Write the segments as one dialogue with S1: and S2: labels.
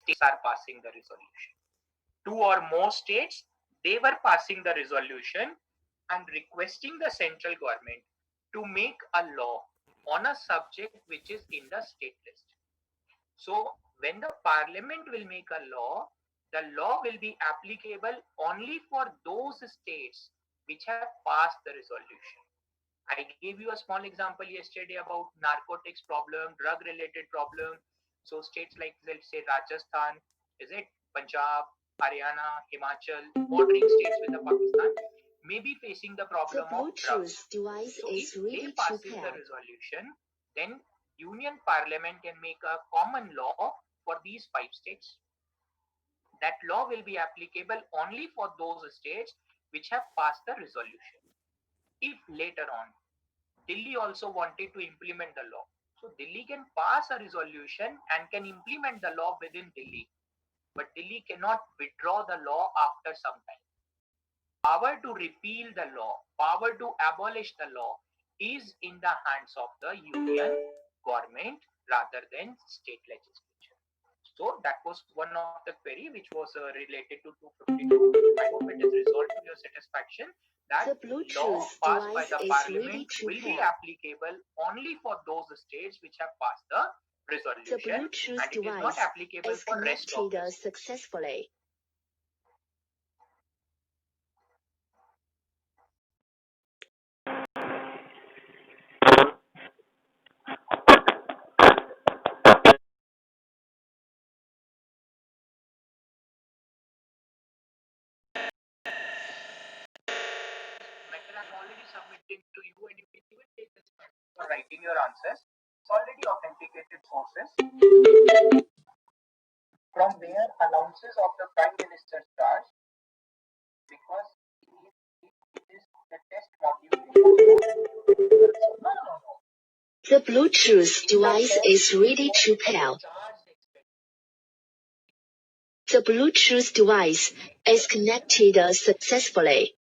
S1: states are passing the resolution. 2 or more states, they were passing the resolution and requesting the central government to make a law on a subject which is in the state list. So when the parliament will make a law, the law will be applicable only for those states which have passed the resolution. I gave you a small example yesterday about narcotics problem, drug related problem. So states like, let's say, Rajasthan, is it Punjab, Haryana, Himachal, bordering states with the Pakistan, may be facing the problem of drugs. So if they passes the resolution, then Union Parliament can make a common law for these 5 states. That law will be applicable only for those states which have passed the resolution. If later on Delhi also wanted to implement the law, so Delhi can pass a resolution and can implement the law within Delhi, but Delhi cannot withdraw the law after some time. Power to repeal the law, power to abolish the law is in the hands of the union government rather than state legislature. So that was one of the query which was related to 252. I hope it is resolved to your satisfaction that law passed by the parliament will be applicable only for those states which have passed the resolution, and it is not applicable for rest of the states.
S2: Successfully.
S1: Matter I'm already submitting to you, and you can even take this for writing your answers. It's already authenticated sources from where allowances of the Prime Minister's charge, because it is the test module. No.
S2: The Bluetooth device is ready to pair. The Bluetooth device is connected successfully.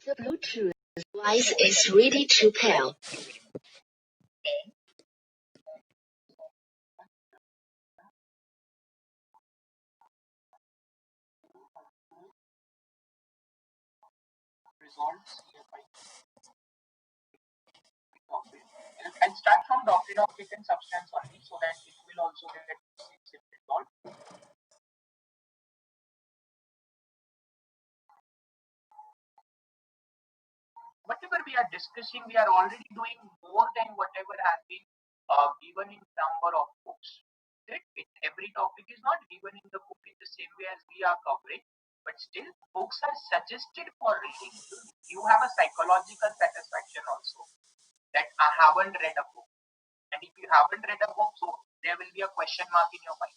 S2: The Bluetooth device is ready to pair.
S1: Results hereby. I'll start from doctrine of fit and substance only so that it will also get resolved. Whatever we are discussing, we are already doing more than whatever has been given in number of books. Right? Every topic is not given in the book in the same way as we are covering, but still books are suggested for reading. You have a psychological satisfaction also that I haven't read a book. And if you haven't read a book, so there will be a question mark in your mind.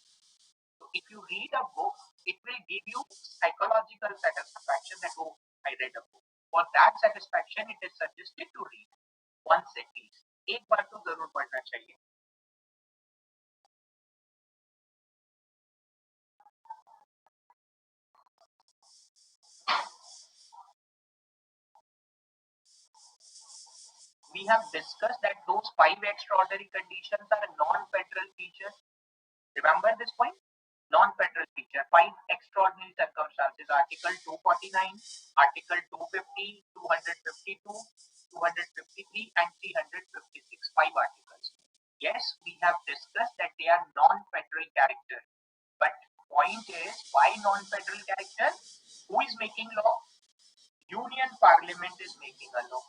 S1: So if you read a book, it will give you psychological satisfaction that, oh, I read a book. For that satisfaction, it is suggested to read once at least. एक बार तो जरूर पढ़ना चाहिए. We have discussed that those 5 extraordinary conditions are non-federal features. Remember this point? Non-federal feature, 5 extraordinary circumstances, Article 249, Article 250, 252, 253 and 356, 5 articles. Yes, we have discussed that they are non-federal character. But point is, why non-federal character? Who is making law? Union Parliament is making a law.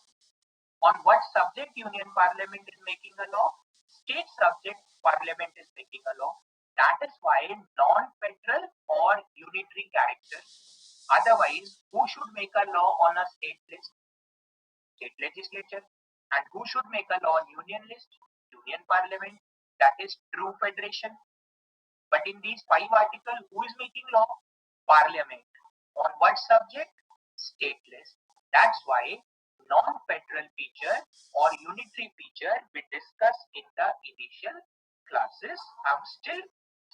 S1: On what subject Union Parliament is making a law? State subject Parliament is making a law. That is why non-federal or unitary character. Otherwise, who should make a law on a state list? State legislature. And who should make a law on union list? Union Parliament. That is true federation. But in these 5 articles, who is making law? Parliament. On what subject? State list. That's why non-federal feature or unitary feature we discussed in the initial classes. I'm still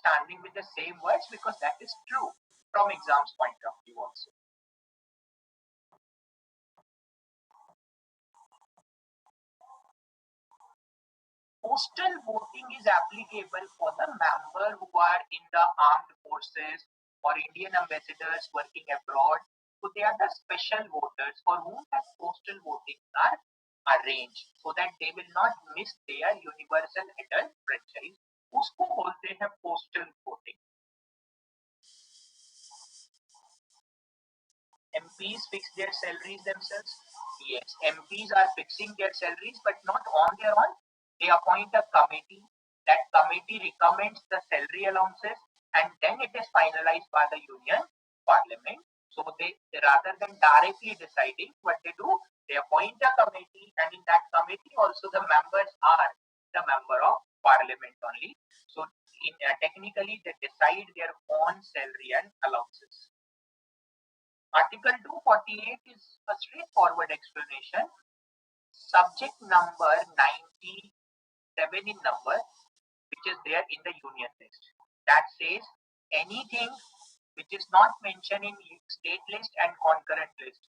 S1: standing with the same words because that is true from exams point of view also. Postal voting is applicable for the member who are in the armed forces or Indian ambassadors working abroad. So they are the special voters for whom that postal voting are arranged so that they will not miss their universal adult franchise. उसको बोलते हैं postal voting. MPs fix their salaries themselves. Yes, MPs are fixing their salaries, but not on their own. They appoint a committee. That committee recommends the salary allowances, and then it is finalized by the Union Parliament. So they, rather than directly deciding what they do, they appoint a committee, and in that committee also the members are the member of Parliament only. So technically they decide their own salary and allowances. Article 248 is a straightforward explanation. Subject number 97 in number, which is there in the union list. That says anything which is not mentioned in state list and concurrent list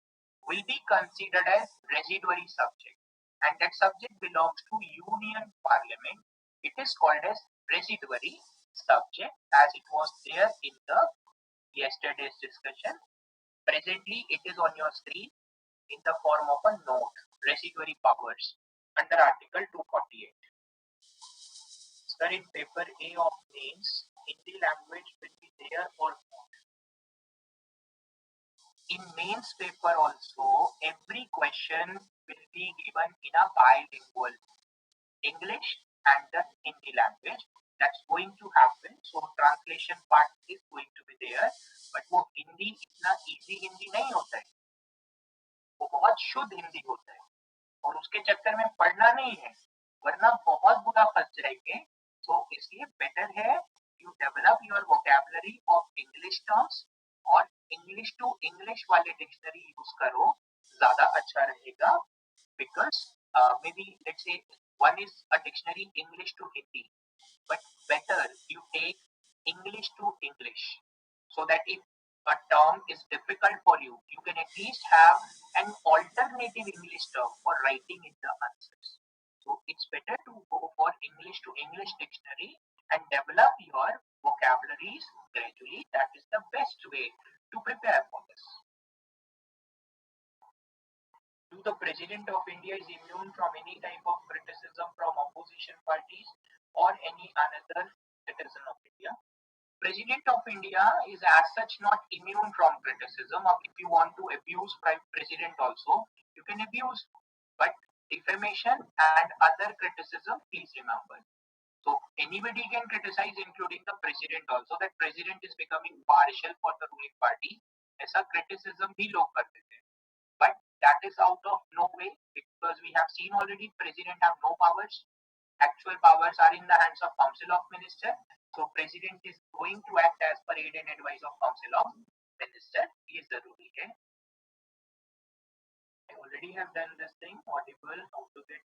S1: will be considered as residuary subject. And that subject belongs to Union Parliament. It is called as residuary subject as it was there in the yesterday's discussion. Presently, it is on your screen in the form of a note, residuary powers, under Article 248. Sir, in paper A of mains, Hindi language will be there or not? In mains paper also, every question will be given in a bilingual English and the Hindi language. That's going to happen. So translation part is going to be there, but वो हिंदी इतना easy Hindi नहीं होता है, वो बहुत शुद्ध हिंदी होता है और उसके चक्कर में पढ़ना नहीं है वरना बहुत बुरा फंस जाएंगे. तो इसलिए बेटर है you develop your vocabulary of English terms और इंग्लिश टू इंग्लिश वाले डिक्शनरी यूज करो, ज्यादा अच्छा रहेगा. Because may be let's say one is a dictionary English to Hindi, but better you take English to English so that if a term is difficult for you, you can at least have an alternative English term for writing in the answers. So it's better to go for English to English dictionary and develop your vocabularies gradually. That is the best way to prepare for this. Do the President of India is immune from any type of criticism from opposition parties or any another citizen of India? President of India is as such not immune from criticism. If you want to abuse President also, you can abuse. But defamation and other criticism, please remember. So anybody can criticize, including the President also, that President is becoming partial for the ruling party. ऐसा criticism भी लोग करते थे. But that is out of no way because we have seen already President have no powers. Actual powers are in the hands of Council of Ministers. So President is going to act as per aid and advice of Council of Ministers. He is the ruling head. I already have done this thing, audible, how to get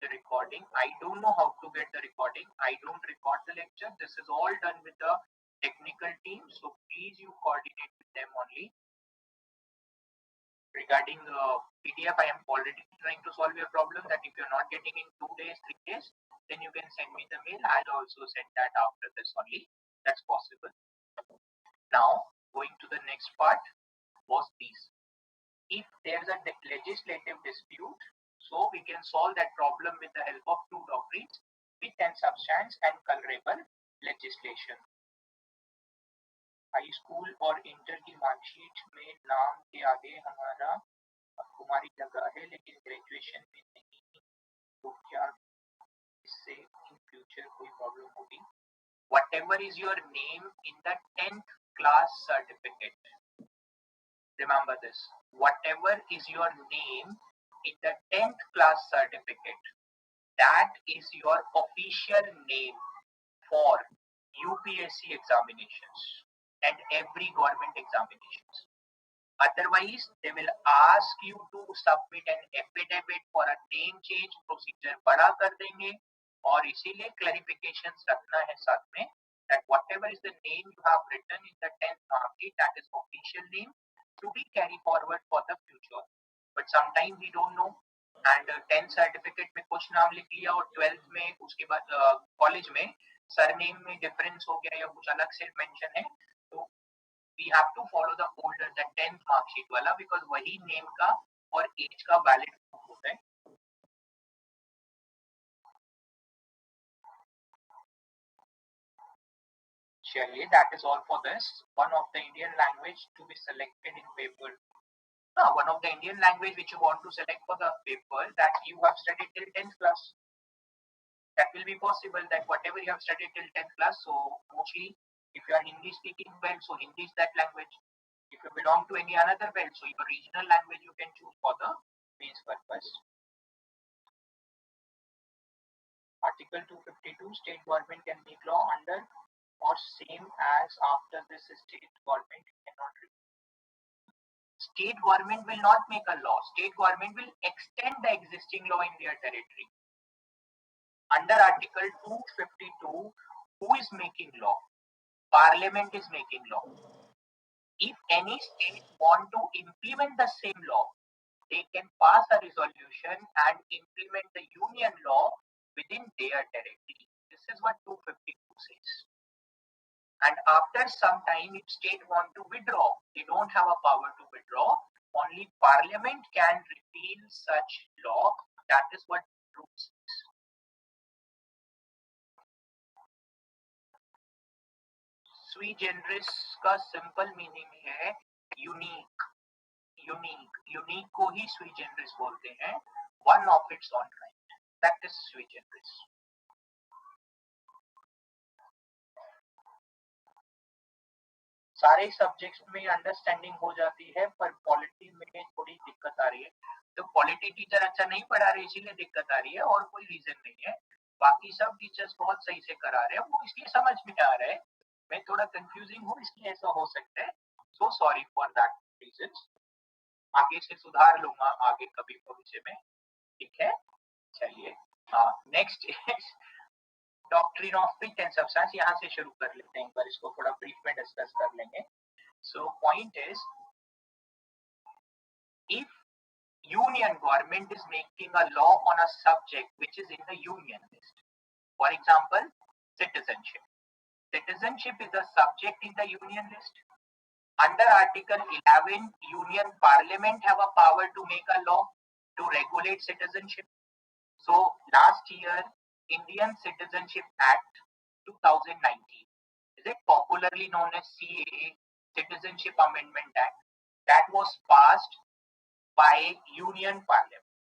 S1: the recording. I don't know how to get the recording. I don't record the lecture. This is all done with the technical team. So please you coordinate with them only. Regarding PDF, I am already trying to solve your problem that if you're not getting in 2 days, 3 days, then you can send me the mail. I'll also send that after this only. That's possible. Now, going to the next part was these. If there's a legislative dispute, so we can solve that problem with the help of 2 doctrines, with and substance and colorable legislation. High school और inter की marksheet में नाम के आगे हमारी जगह है लेकिन ग्रेजुएशन में नहीं, तो क्या इससे इन फ्यूचर कोई प्रॉब्लम होगी? Whatever is your name in the 10th class certificate, remember this, whatever is your name in the 10th class certificate, that is your official name for UPSC examinations and every government examinations. Otherwise, they will ask you to submit an affidavit for a name change. Procedure बड़ा कर देंगे और इसीलिए clarifications रखना है साथ में that whatever is the name you have written in the 10th mark sheet, that is official name to be carry forward for the future. But sometimes we don't know and 10th certificate में कुछ नाम लिख लिया और 12th में उसके बाद college में सरनेम में डिफरेंस हो गया या कुछ अलग से मेंशन है तो we have to follow the older the 10th mark sheet वाला because वही नेम का और एज का वैलिड होता है. चलिए, that is all for this. One of the Indian language to be selected in paper. One of the Indian language which you want to select for the paper that you have studied till 10th class. That will be possible that whatever you have studied till 10th class, so mostly if you are Hindi speaking well, so Hindi is that language. If you belong to any another belt, so your regional language you can choose for the means purpose. Article 252, state government can make law under or same as after this state government cannot repeal. State government will not make a law. State government will extend the existing law in their territory. Under Article 252, who is making law? Parliament is making law. If any state want to implement the same law, they can pass a resolution and implement the union law within their territory. This is what 252 says. And after some time, if state want to withdraw, they don't have a power to withdraw. Only Parliament can repeal such law. That is what rule says. Sui generis का simple meaning है unique. Unique को ही sui generis बोलते हैं. One of its own kind. That is sui generis. सारे subjects में understanding हो जाती है पर पॉलिटी में थोड़ी दिक्कत आ रही है. तो पॉलिटी टीचर अच्छा नहीं पढ़ा रहे इसीलिए दिक्कत आ रही है और कोई रीजन नहीं है. बाकी सब टीचर्स बहुत सही से करा रहे हैं वो इसलिए समझ में आ रहा है. मैं थोड़ा कंफ्यूजिंग हूँ इसलिए ऐसा हो सकता है. So sorry for that reason. आगे से सुधार लूंगा आगे कभी भविष्य में. ठीक है, चलिए next is doctrine of pith and substance. यहाँ से शुरू कर लेते हैं. एक बार इसको थोड़ा ब्रीफ में डिस्कस कर लेंगे. So point is if union government is making a law on a subject which is in the union list, for example citizenship. Citizenship is a subject in the union list. Under Article 11, Union Parliament have a power to make a law to regulate citizenship. So last year, Indian Citizenship Act 2019, is it popularly known as CAA, Citizenship Amendment Act, that was passed by Union Parliament.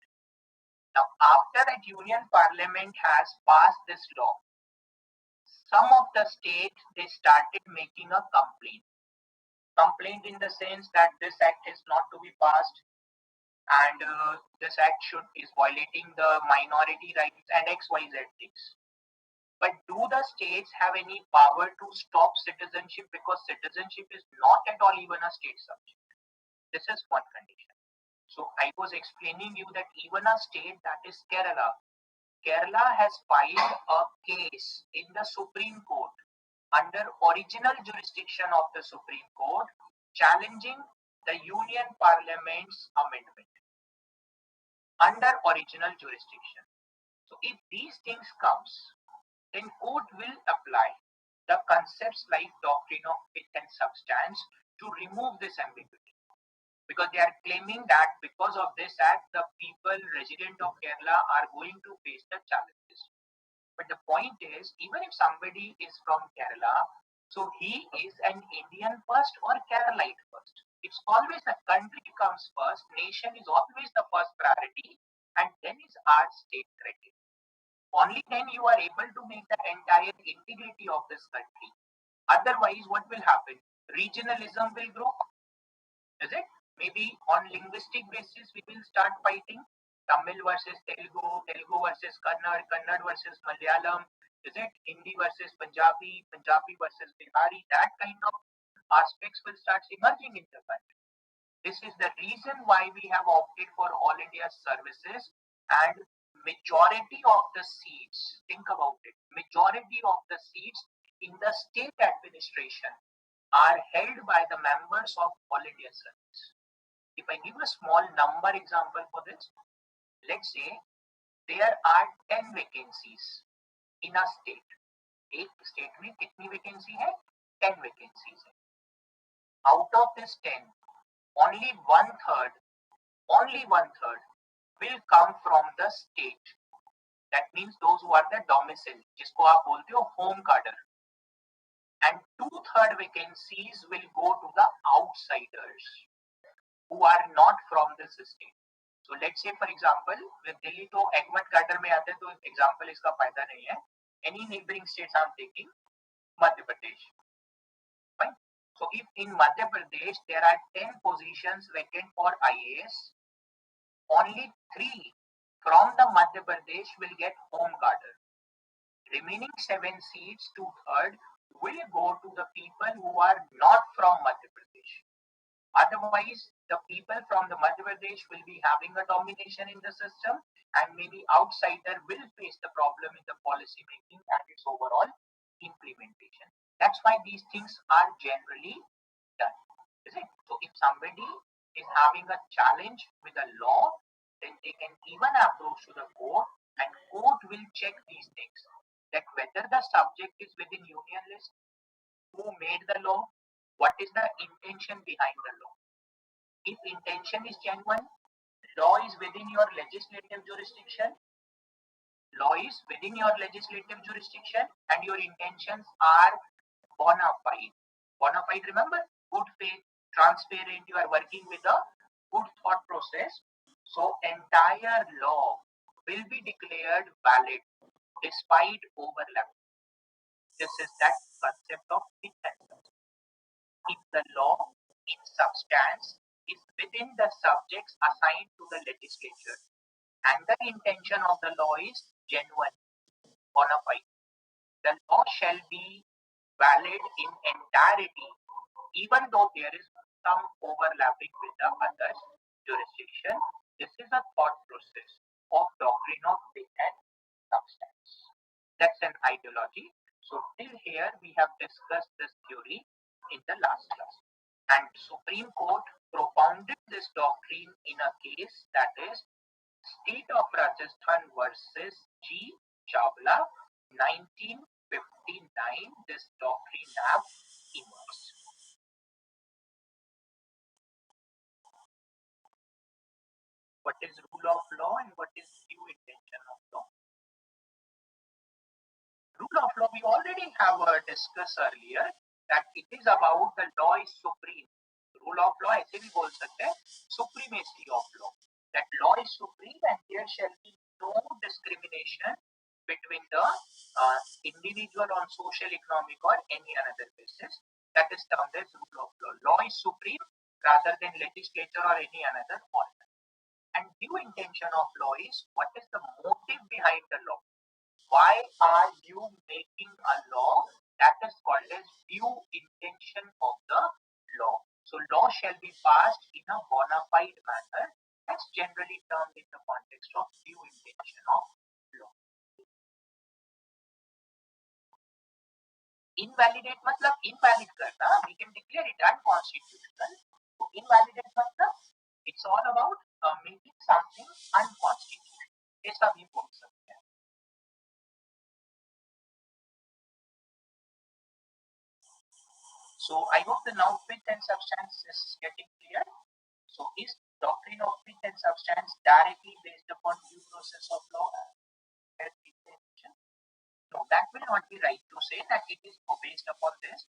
S1: Now, after that Union Parliament has passed this law, some of the states, they started making a complaint. Complaint in the sense that this act is not to be passed and this act is violating the minority rights and XYZ things. But do the states have any power to stop citizenship because citizenship is not at all even a state subject? This is one condition. So I was explaining you that even a state that is Kerala has filed a case in the Supreme Court under original jurisdiction of the Supreme Court challenging the Union Parliament's amendment under original jurisdiction. So if these things comes, then court will apply the concepts like doctrine of fit and substance to remove this ambiguity. Because they are claiming that because of this act, the people resident of Kerala are going to face the challenges. But the point is, even if somebody is from Kerala, so he is an Indian first or Keralite first. It's always the country comes first, nation is always the first priority, and then is our state criteria. Only then you are able to make the entire integrity of this country. Otherwise, what will happen? Regionalism will grow. Is it? Maybe on linguistic basis, we will start fighting Tamil versus Telugu, Telugu versus Kannada, Kannada versus Malayalam, Is it Hindi versus Punjabi, Punjabi versus Bihari? That kind of aspects will start emerging in the country. This is the reason why we have opted for all India services, and majority of the seats, think about it, majority of the seats in the state administration are held by the members of all India service. If I give a small number example for this, let's say there are 10 vacancies in a state. एक state में कितनी vacancy है? 10 vacancies है. Out of this 10, only one third will come from the state. That means those who are the domicile, जिसको आप बोलते हो home cadre. And 2/3 vacancies will go to the outsiders who are not from this state. So let's say for example, Delhi तो एगमट cadre में आते हैं, तो example इसका फायदा नहीं है. Any neighboring states I'm taking, Madhya Pradesh. Fine. So if in Madhya Pradesh there are 10 positions vacant for IAS, only 3 from the Madhya Pradesh will get home cadre. Remaining 7 seats, 2/3, will go to the people who are not from Madhya Pradesh. Otherwise, the people from the Madhya Pradesh will be having a domination in the system, and maybe outsider will face the problem in the policy making and its overall implementation. That's why these things are generally done. Is it? So if somebody is having a challenge with a law, then they can even approach to the court, and court will check these things, that whether the subject is within union list, who made the law, what is the intention behind the law. If intention is genuine, law is within your legislative jurisdiction, and your intentions are bona fide. Bona fide, remember, good faith, transparent, you are working with a good thought process. So entire law will be declared valid despite overlap. This is that concept of intention. If the law in substance is within the subjects assigned to the legislature, and the intention of the law is genuine, bona fide, the law shall be valid in entirety, even though there is some overlapping with the other jurisdiction. This is a thought process of doctrine of faith and substance. That's an ideology. So till here we have discussed this theory in the last class. And Supreme Court propounded this doctrine in a case, that is State of Rajasthan versus G. Chawla, 1959. This doctrine have emerged. What is rule of law and what is due intention of law? Rule of law we already have discussed earlier, that it is about the law is supreme. Rule of law ऐसे भी बोल सकते हैं, supremacy of law. That law is supreme and there shall be no discrimination between the individual on social, economic or any another basis. That is termed as rule of law. Law is supreme rather than legislature or any another organ. And due intention of law is what is the motive behind the law. Why are you making a law? That is called as due intention of the law. So law shall be passed in a bona fide manner. That's generally termed in the context of due intention of law. Invalidate मतलब invalid करना, we can declare it unconstitutional. So invalidate मतलब it's all about making something unconstitutional. ऐसा भी बोल सकते हैं. So I hope the now fit and substance is getting clear. So is doctrine of fit and substance directly based upon due process of law? No, that will not be right to say that it is based upon this.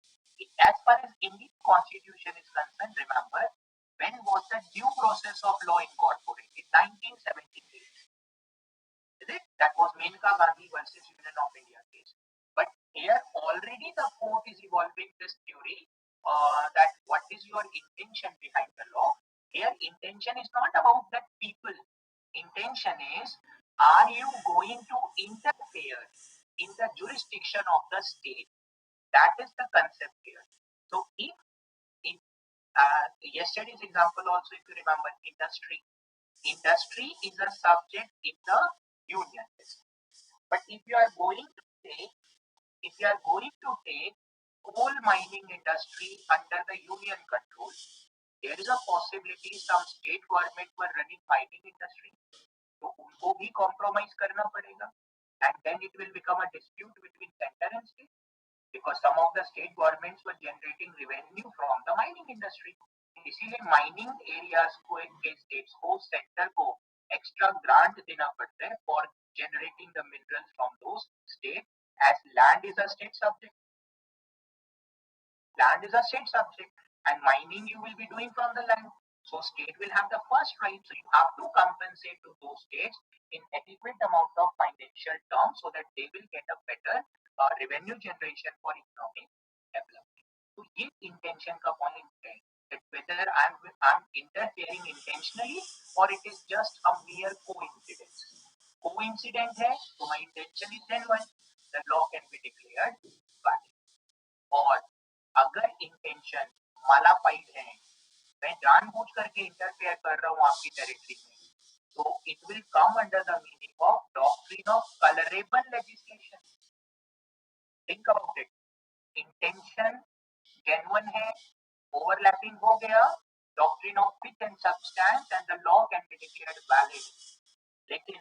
S1: As far as Indian Constitution is concerned, remember, when was the due process of law incorporated? 1973. Is it? That was Menka Gandhi versus Union of India case. But here already the court is evolving this theory that what is your intention behind the law. Here intention is not about the people. Intention is, are you going to interfere in the jurisdiction of the state. That is the concept here. So if in yesterday's example also, if you remember, industry is a subject in the union list. But if you are going to take coal mining industry under the union control, there is a possibility some state government were running mining industry, तो उनको भी compromise करना पड़ेगा, and then it will become a dispute between center and state, because some of the state governments were generating revenue from the mining industry. इसीलिए mining areas को के states को center को extra grant देना पड़ता है for generating the minerals from those states, as land is a state subject. Land is a state subject, and mining you will be doing from the land. So state will have the first right. So you have to compensate to those states in adequate amount of financial terms so that they will get a better revenue generation for economic development. So this intention का point है that whether I'm interfering intentionally or it is just a mere coincidence. Coincident है, so my intention is genuine. The law can be declared valid. और अगर intention mala fide है, मैं जानबूझ करके interfere कर रहा हूं आपकी टेरिटरी में, तो it will come under the meaning of doctrine of colourable legislation. Think about it. Intention genuine है, ओवरलैपिंग हो गया, doctrine of fit and substance and the law can be declared valid. लेकिन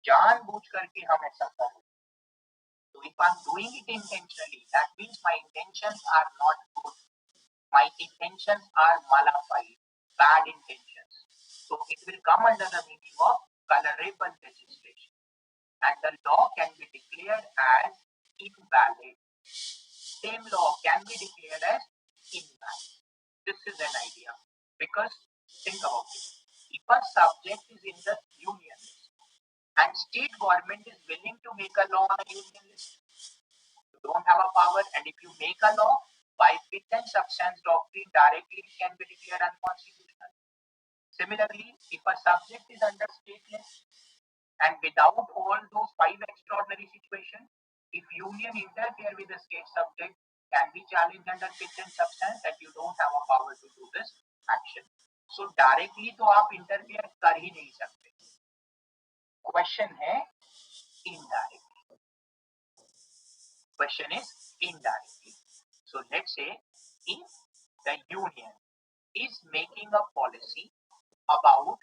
S1: जानबूझ करके हम ऐसा कर रहे हैं. So if I'm doing it intentionally, that means my intentions are not good. My intentions are malified, bad intentions. So it will come under the meaning of colorable legislation. And the law can be declared as invalid. Same law can be declared as invalid. This is an idea. Because think about it. If a subject is in the union and state government is willing to make a law on a union list, you don't have a power, and if you make a law by fit and substance doctrine, directly it can be declared unconstitutional. Similarly, if a subject is under state list and without all those 5 extraordinary situations, if union interfere with the state subject, can be challenged under fit and substance that you don't have a power to do this action. So directly तो आप interfere कर ही नहीं सकते. Question है indirectly. Question is indirectly. So let's say if the union is making a policy about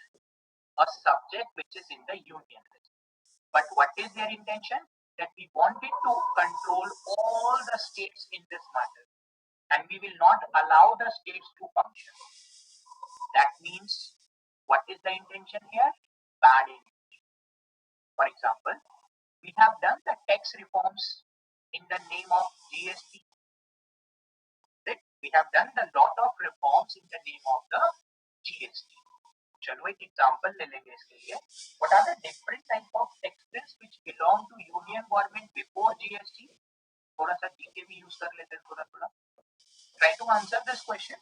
S1: a subject which is in the union list, but what is their intention? That we wanted to control all the states in this matter, and we will not allow the states to function. That means, what is the intention here? Bad intention. For example, we have done the tax reforms in the name of GST. We have done a lot of reforms in the name of the GST. चलो एक example ले लेंगे इसके लिए. What are the different type of taxes which belong to union government before GST? थोड़ा सा GK भी use कर लेते हैं थोड़ा. Try to answer this question.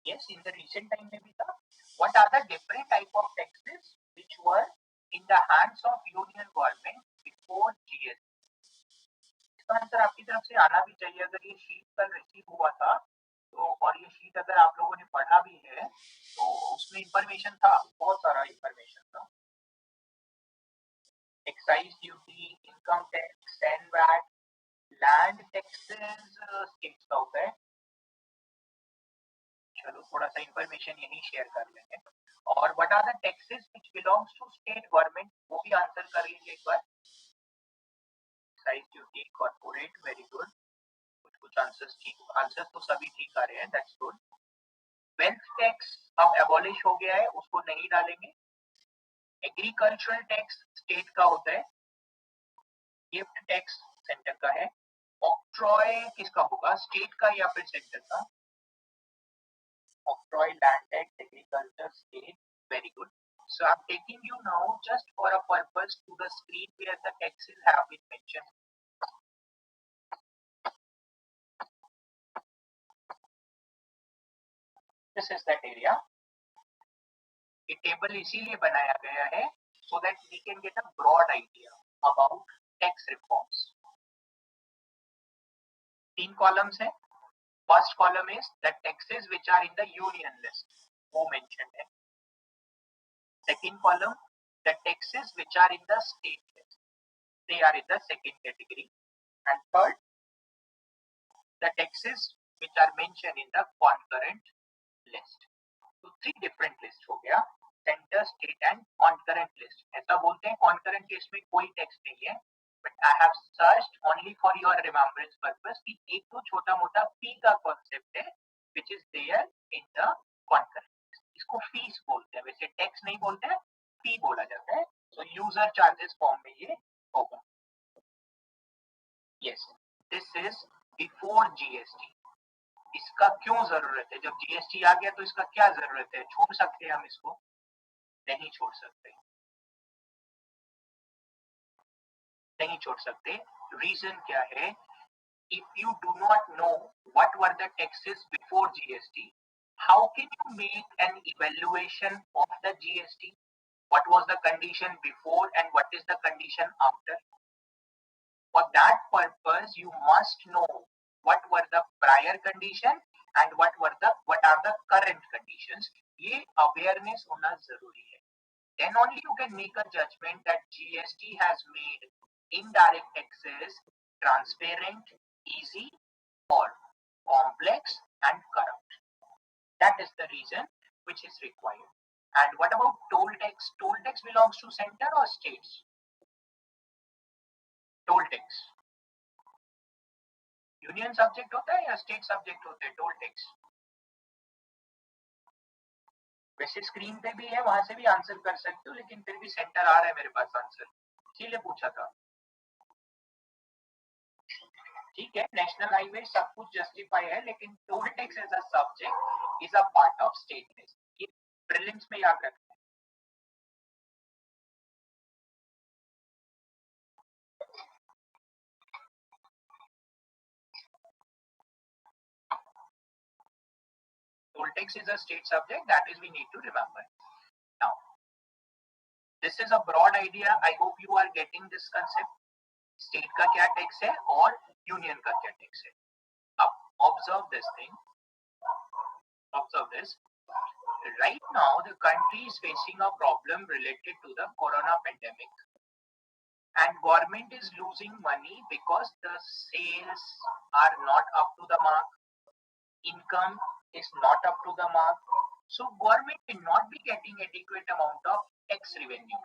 S1: Yes, in the recent time में भी था. What are the different type of taxes which were in the hands of union government before GST? इसका आंसर आपकी तरफ से आना भी चाहिए. अगर ये शीट कल रिसीव हुआ था तो, और ये शीट अगर आप लोगों ने पढ़ा भी है तो उसमें इंफॉर्मेशन था, बहुत सारा इंफॉर्मेशन था. Excise duty, income tax, and VAT, land taxes states का होता है. चलो थोड़ा सा इंफॉर्मेशन यही शेयर कर लेंगे. और what are the taxes which belongs to state government, वो भी आंसर कर लीजिए एक बार. Excise duty, corporate, very good. कुछ आंसर्स ठीक, आंसर्स तो सभी ठीक आ रहे हैं, दैट्स गुड. वेल्थ टैक्स अब एबॉलिश हो गया है, उसको नहीं डालेंगे. एग्रीकल्चरल टैक्स स्टेट का होता है. गिफ्ट टैक्स सेंटर का है. ऑक्ट्रॉय किसका होगा, स्टेट का या फिर सेंटर का? Octroi, land tax, agriculture, state, very good. So I'm taking you now just for a purpose to the screen where the taxes have been mentioned. This is that area. ये table इसीलिए बनाया गया है so that we can get a broad idea about tax reforms. 3 columns है. First column is the taxes which are in the union list, वो mentioned है. Second column, the taxes which are in the state list, they are in the second category. And third, the taxes which are mentioned in the concurrent list. तो 3 different list हो गया, centre, state and concurrent list. ऐसा बोलते हैं concurrent list में कोई text नहीं है, but I have searched only for your remembrance purpose कि एक तो छोटा मोटा फी का कॉन्सेप्ट है which is there in the concurrent. इसको फीस बोलते हैं, वैसे टैक्स नहीं बोलते हैं, फी बोला जाता है. सो यूजर चार्जेस फॉर्म में ये होगा. Yes, this is before GST. इसका क्यों जरूरत है? जब जीएसटी आ गया तो इसका क्या जरूरत है? छोड़ सकते हैं हम इसको? नहीं छोड़ सकते, नहीं छोड़ सकते. रीजन क्या है? If you do not know what were the taxes before GST, how can you make an evaluation of the GST? What was the condition before and what is the condition after? For that purpose, you must know what were the prior condition and what are the current conditions. ये awareness होना जरूरी है. Then only you can make a judgment that GST has made indirect taxes transparent, easy, or complex and corrupt. That is the reason which is required. And what about toll tax? Toll tax belongs to center or states? Toll tax union subject होता है या state subject होते हैं? Toll tax वैसे screen पे भी है, वहां से भी आंसर कर सकते हो, लेकिन फिर भी सेंटर आ रहा है मेरे पास आंसर, इसीलिए पूछा था. ठीक है, नेशनल हाईवे सब कुछ जस्टिफाई है, लेकिन toll tax as a subject is a part of state tax. ये प्रीलिम्स में याद रखना. Toll tax is a state subject, that is we need to remember. Now, this is a broad idea. I hope you are getting this concept. State का क्या tax है और union का क्या टैक्स है. अब observe this thing. Observe this. Right now, the country is facing a problem related to the corona pandemic, and government is losing money because the sales are not up to the mark, income is not up to the mark, so government will not be getting adequate amount of tax revenue.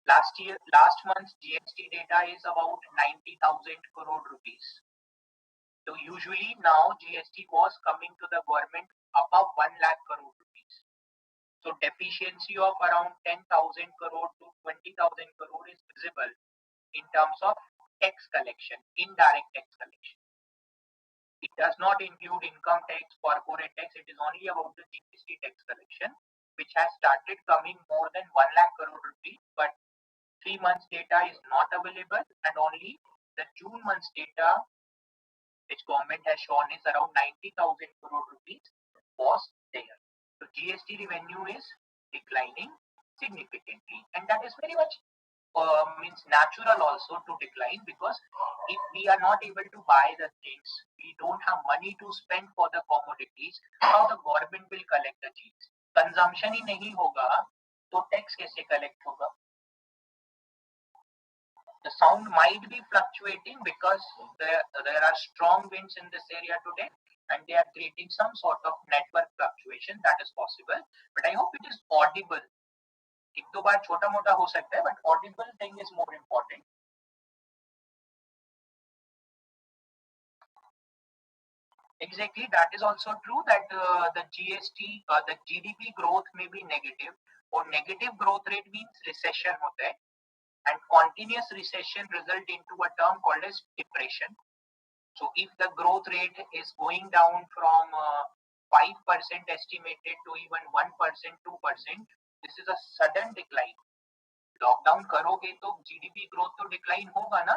S1: Last month's GST data is about 90,000 crore rupees. So usually now GST was coming to the government above 1 lakh crore rupees. So deficiency of around 10,000 crore to 20,000 crore is visible in terms of tax collection, indirect tax collection. It does not include income tax, corporate tax. It is only about the GST tax collection, which has started coming more than 1 lakh crore rupees, but 3 months data is not available, and only the June month's data which government has shown is around 90,000 crore rupees was there. So GST revenue is declining significantly, and that is very much means natural also to decline, because if we are not able to buy the things, we don't have money to spend for the commodities, how the government will collect the GST? Consumption ही नहीं होगा तो tax कैसे collect होगा? The sound might be fluctuating because there are strong winds in this area today, and they are creating some sort of network fluctuation. That is possible, but I hope it is audible. एक दो बार छोटा मोटा हो सकता है, but audible thing is more important. Exactly, that is also true that the GST, the GDP growth may be negative, or negative growth rate means recession होता है, and continuous recession result into a term called as depression. So if the growth rate is going down from 5% estimated to even 1%, 2%, this is a sudden decline. Lockdown करोगे तो GDP growth तो decline होगा ना.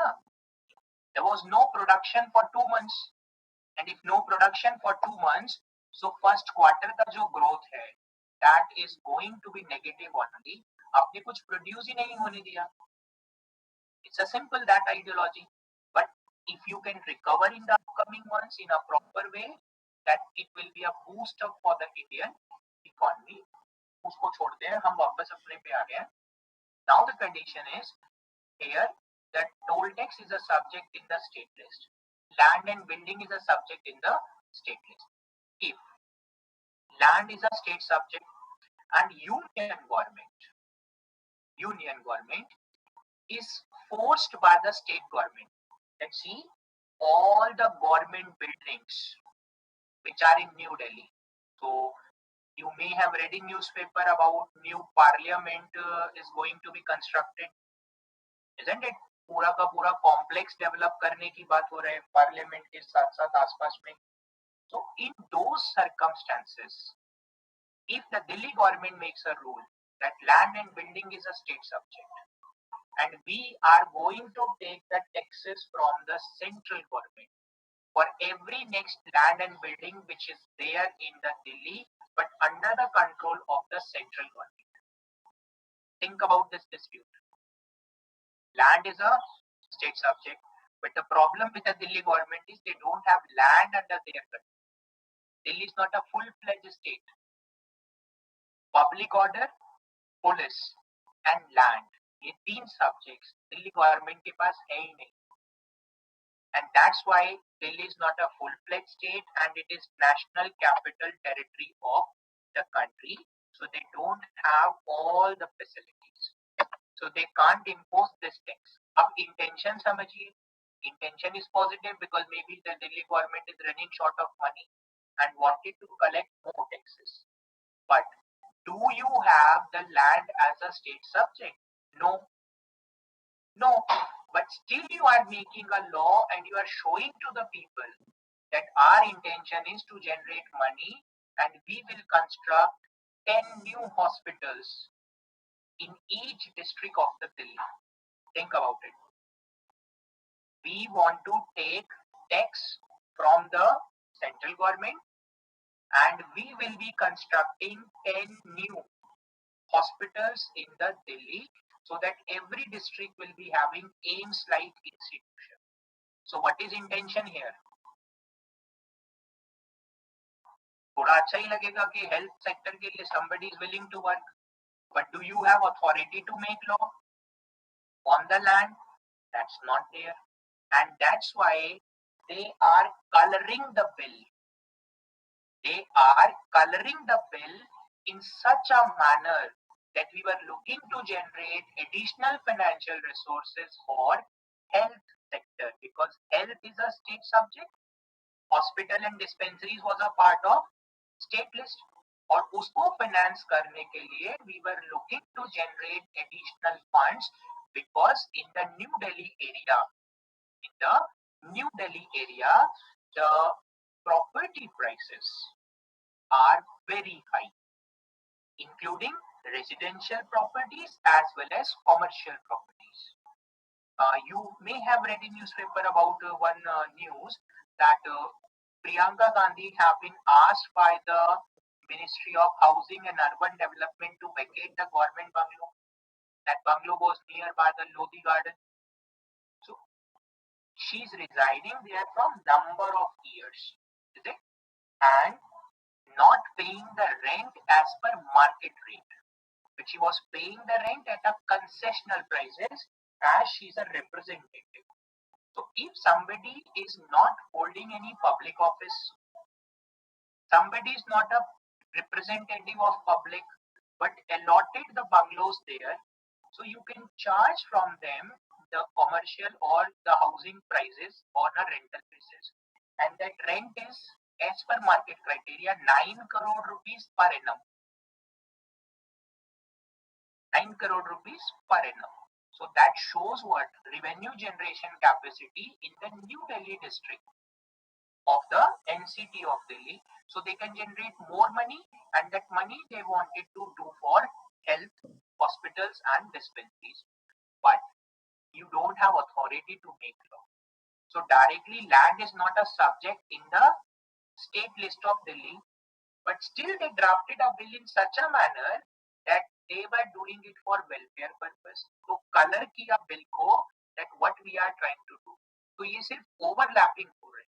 S1: There was no production for 2 months, and if no production for 2 months, so first quarter का जो growth है that is going to be negative only. आपने कुछ produce ही नहीं होने दिया. It's a simple that ideology. But if you can recover in the upcoming months in a proper way, that it will be a booster for the Indian economy. उसको छोड़ते हैं, हम वापस अपने पे आ गए. Now the condition is here that toll tax is a subject in the state list. Land and building is a subject in the state list. If land is a state subject and union government is forced by the state government. Let's see all the government buildings which are in New Delhi. So you may have read in newspaper about new parliament is going to be constructed, isn't it? पूरा का पूरा complex develop करने की बात हो रहा है parliament के साथ साथ आसपास में. So in those circumstances, if the Delhi government makes a rule that land and building is a state subject and we are going to take the taxes from the central government for every next land and building which is there in the Delhi but under the control of the central government. Think about this dispute. Land is a state subject, but the problem with the Delhi government is they don't have land under their control. Delhi is not a full-fledged state. Public order, police and land, ये तीन subjects Delhi government के पास है ही नहीं. And that's why Delhi is not a full-fledged state and it is national capital territory of the country. So they don't have all the facilities. So they can't impose this tax. अब intention समझिए. Intention is positive because maybe the Delhi government is running short of money and wanted to collect more taxes. But do you have the land as a state subject? No. But still you are making a law and you are showing to the people that our intention is to generate money and we will construct 10 new hospitals in each district of the Delhi. Think about it. We want to take tax from the central government and we will be constructing 10 new hospitals in the Delhi so that every district will be having AIIMS-like institution. So what is intention here? थोड़ा अच्छा ही लगेगा कि health sector के लिए somebody is willing to work, but do you have authority to make law on the land? That's not there, and that's why they are coloring the bill. They are coloring the bill in such a manner that we were looking to generate additional financial resources for health sector because health is a state subject. Hospital and dispensaries was a part of state list और उसको finance करने के लिए we were looking to generate additional funds because in the New Delhi area, the property prices are very high, including residential properties as well as commercial properties. You may have read in newspaper about one news that Priyanka Gandhi have been asked by the Ministry of Housing and Urban Development to vacate the government bungalow. That bungalow was nearby the Lodi Garden. So she's residing there from number of years, is it? And not paying the rent as per market rate, but she was paying the rent at a concessional prices as she's a representative. So if somebody is not holding any public office, somebody is not a representative of public but allotted the bungalows there, so you can charge from them the commercial or the housing prices on a rental basis, and that rent is as per market criteria 9 crore rupees per annum. 9 crore rupees per annum. So that shows what revenue generation capacity in the New Delhi district of the NCT of Delhi. So they can generate more money, and that money they wanted to do for health, hospitals and dispensaries. But you don't have authority to make law. So directly land is not a subject in the state list of Delhi, but still they drafted a bill in such a manner that they were doing it for welfare purpose. तो color किया bill को that what we are trying to do. तो ये सिर्फ overlapping हो रहे हैं.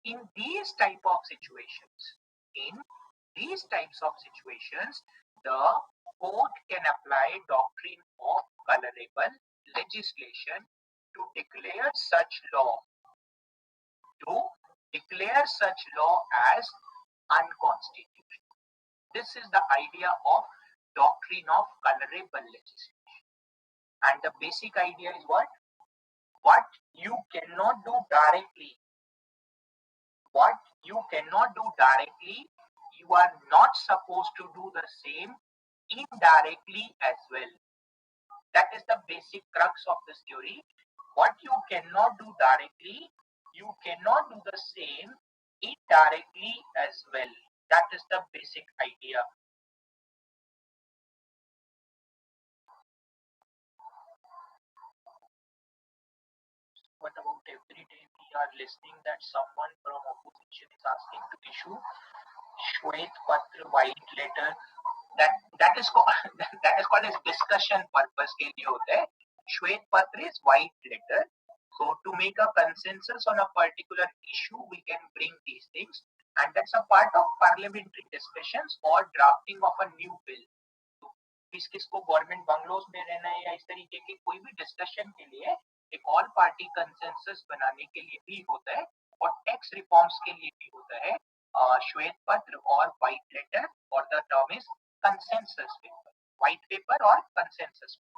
S1: In these type of situations, the court can apply doctrine of colorable legislation to declare such law as unconstitutional. This is the idea of doctrine of colorable legislation. And the basic idea is what? What you cannot do directly, you are not supposed to do the same indirectly as well. That is the basic crux of this theory. What you cannot do directly, you cannot do the same indirectly as well. That is the basic idea. What about every day we are listening that someone from opposition is asking to issue Shwet Patra white letter? That is called as discussion purpose के लिए होता है. Shwet Patra is white letter. So to make a consensus on a particular issue, we can bring these things, and that's a part of parliamentary discussions or drafting of a new bill. तो किसको government bungalows में रहना है या इस तरीके के कोई भी डिस्कशन के लिए एक ऑल पार्टी कंसेंसस बनाने के लिए भी होता है और टैक्स रिफॉर्म्स के लिए भी होता है श्वेत पत्र और व्हाइट लेटर, और the term is consensus paper, white paper और consensus paper.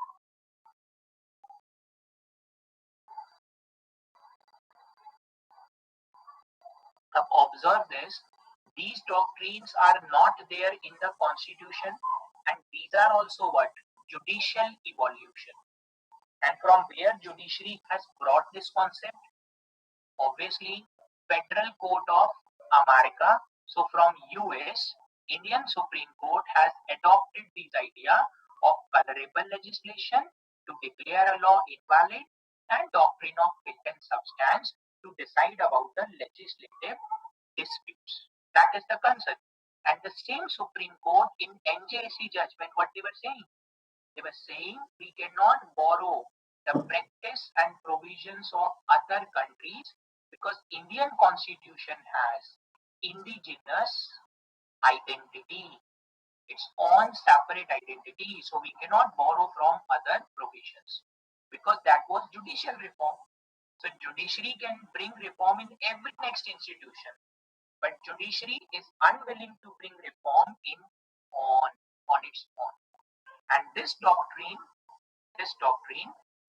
S1: Now observe this, these doctrines are not there in the constitution, and these are also what? Judicial evolution. And from where judiciary has brought this concept? Obviously, Federal Court of America. So from US, Indian Supreme Court has adopted this idea of colorable legislation to declare a law invalid, and doctrine of fit and substance to decide about the legislative disputes. That is the concept. And the same Supreme Court in NJC judgment, what they were saying? They were saying we cannot borrow the practice and provisions of other countries because Indian constitution has indigenous identity, its own separate identity. So we cannot borrow from other provisions because that was judicial reform. So judiciary can bring reform in every next institution, but judiciary is unwilling to bring reform on its own. And this doctrine,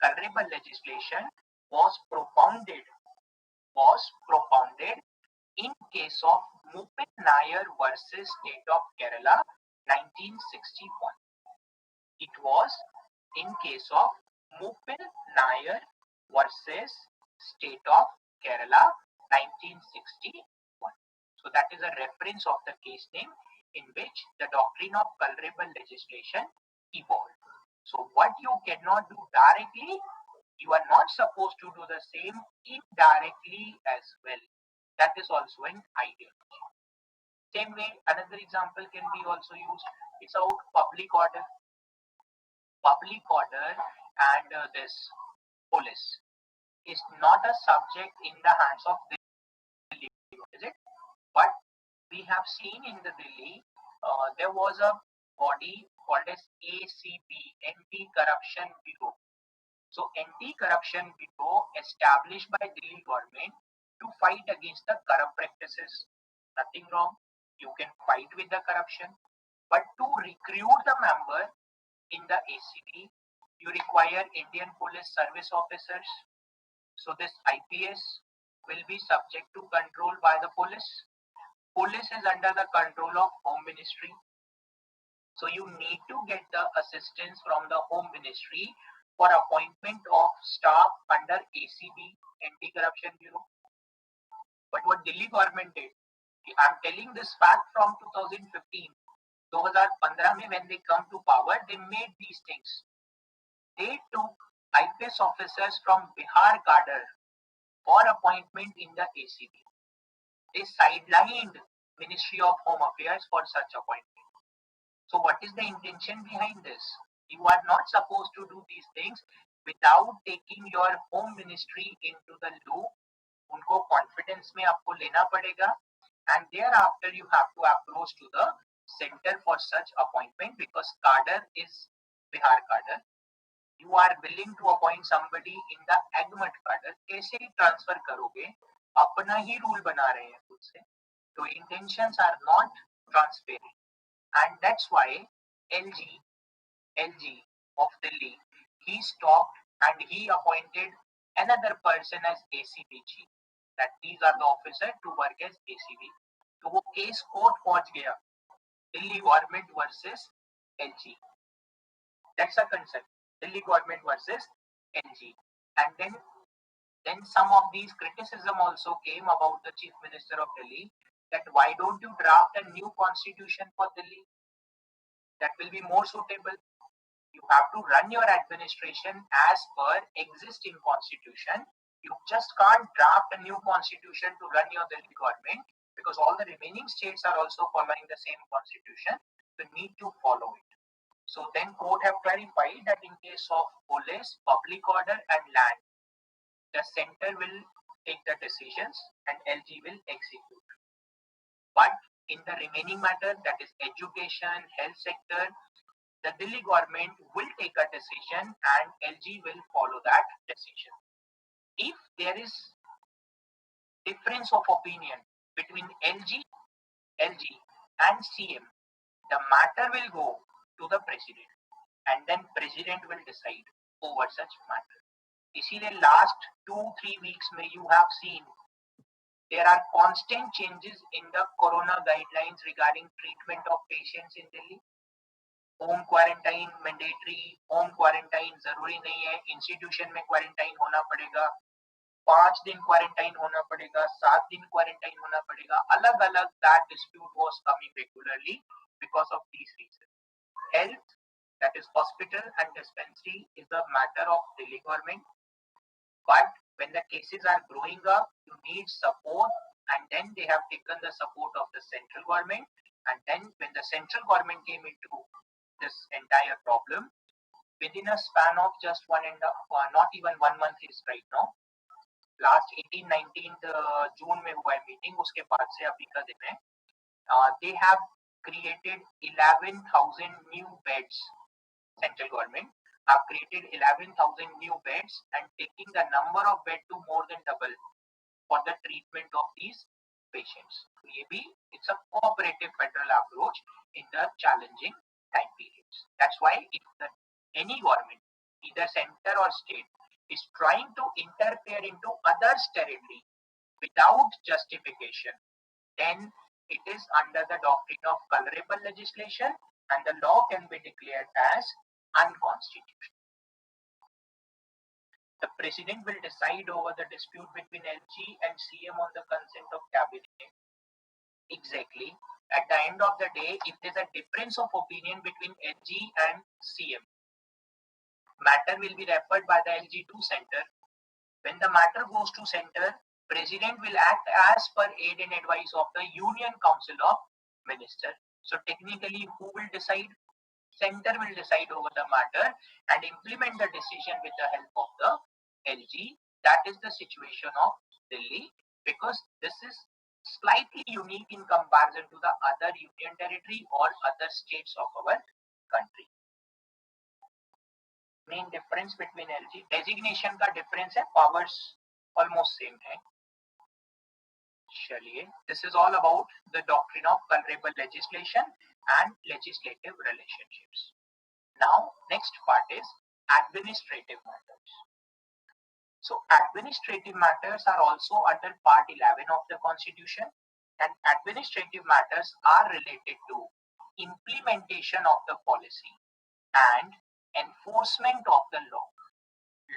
S1: colorable legislation, was propounded in case of Mupin Nair versus State of Kerala, 1961. It was in case of Mupin Nair versus State of Kerala, 1961. So that is a reference of the case name in which the doctrine of colorable legislation evolved. So what you cannot do directly, you are not supposed to do the same indirectly as well. That is also an ideology. Same way, another example can be also used. It's about public order. Public order and this police is not a subject in the hands of Delhi, is it? But we have seen in the Delhi, there was a body called as ACB, Anti-Corruption Bureau. So Anti-Corruption Bureau established by Delhi government to fight against the corrupt practices. Nothing wrong. You can fight with the corruption, but to recruit the member in the ACB, you require Indian Police Service officers. So this IPS will be subject to control by the police. Police is under the control of Home Ministry. So you need to get the assistance from the Home Ministry for appointment of staff under ACB, Anti-Corruption Bureau. But what Delhi government did, I'm telling this fact from 2015, 2015 when they come to power, they made these things. They took IPS officers from Bihar cadre for appointment in the ACB. They sidelined Ministry of Home Affairs for such appointment. So what is the intention behind this? You are not supposed to do these things without taking your home ministry into the loop. उनको confidence में आपको लेना पड़ेगा, and thereafter you have to approach to the center for such appointment because cadre is Bihar cadre. You are willing to appoint somebody in the AGMAT cadre. कैसे transfer करोगे? अपना ही rule बना रहे हैं खुद से. So intentions are not transparent, and that's why LG of Delhi, he stopped and he appointed another person as ACBG. That these are the officers to work as ACB. तो वो case court पहुंच गया, Delhi government versus LG. That's a concern. Delhi government versus LG. And then some of these criticism also came about the Chief Minister of Delhi that why don't you draft a new constitution for Delhi that will be more suitable. You have to run your administration as per existing constitution. You just can't draft a new constitution to run your Delhi government because all the remaining states are also following the same constitution. You need to follow it. So then court have clarified that in case of police, public order and land, the center will take the decisions and LG will execute. But in the remaining matter, that is education, health sector, the Delhi government will take a decision and LG will follow that decision. If there is difference of opinion between LG and CM, the matter will go to the president and then president will decide over such matter. इसीलिए last 2-3 weeks में you have seen there are constant changes in the corona guidelines regarding treatment of patients in Delhi. Home quarantine mandatory, home quarantine जरूरी नहीं है, institution में quarantine होना पड़ेगा, 5 दिन quarantine होना पड़ेगा, 7 दिन क्वारंटाइन होना पड़ेगा, अलग अलग. That dispute was coming regularly because of these reason. Health, that is hospital and dispensary, is a matter of Delhi government, but when the cases are growing up, you need support, and then they have taken the support of the central government, and then when the central government came into this entire problem, within a span of just not even 1 month is right now, last 18-19 June में हुआ है meeting, उसके बाद से अभी का दिन है, they have created 11,000 new beds. Central government have created 11,000 new beds and taking the number of bed to more than double for the treatment of these patients. So ये भी it's a cooperative federal approach in the challenging time periods. That's why if any government, either center or state, is trying to interfere into others' territory without justification, then it is under the doctrine of colorable legislation and the law can be declared as unconstitutional. The president will decide over the dispute between LG and CM on the consent of cabinet. Exactly. At the end of the day, if there's a difference of opinion between LG and CM, matter will be referred by the LG to center. When the matter goes to center, president will act as per aid and advice of the Union Council of Ministers. So technically, who will decide? Center will decide over the matter and implement the decision with the help of the LG. That is the situation of Delhi, because this is slightly unique in comparison to the other union territory or other states of our country. Main difference between LG, designation का difference है, powers almost same है. चलिए, this is all about the doctrine of colorable legislation and legislative relationships. Now, next part is administrative matters. So, administrative matters are also under Part 11 of the Constitution, and administrative matters are related to implementation of the policy and enforcement of the law.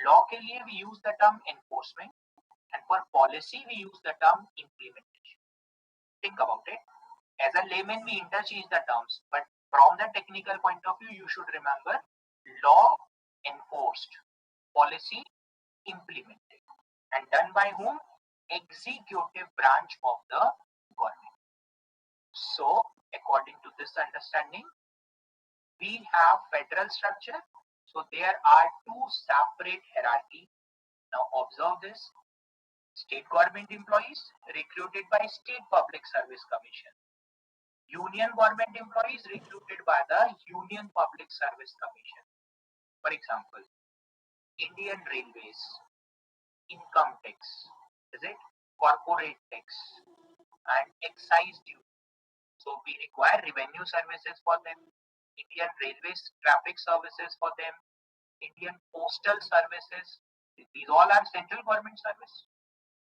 S1: Law के लिए we use the term enforcement, and for policy we use the term implementation. Think about it. As a layman we interchange the terms, but from the technical point of view you should remember law enforced, policy implemented, and done by whom? Executive branch of the government. So, according to this understanding, we have federal structure. So there are two separate hierarchy. Now observe this. State government employees recruited by State Public Service Commission. Union government employees recruited by the Union Public Service Commission. For example, Indian Railways, income tax, is it? Corporate tax and excise duty. So we require revenue services for them, Indian Railways traffic services for them, Indian Postal Services. These all are central government service.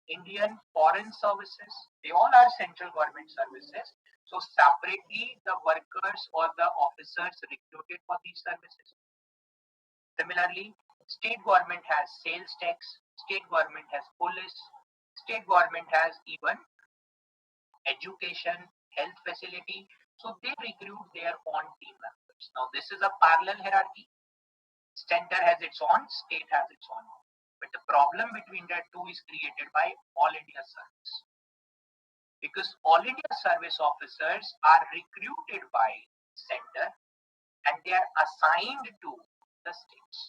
S1: Indian Foreign Services, they all are central government services. So separately, the workers or the officers recruited for these services. Similarly, state government has sales tax, state government has police, state government has even education, health facility. So they recruit their own team members. Now this is a parallel hierarchy. Center has its own, state has its own. But the problem between the two is created by All India Service. Because All India Service officers are recruited by center and they are assigned to the states.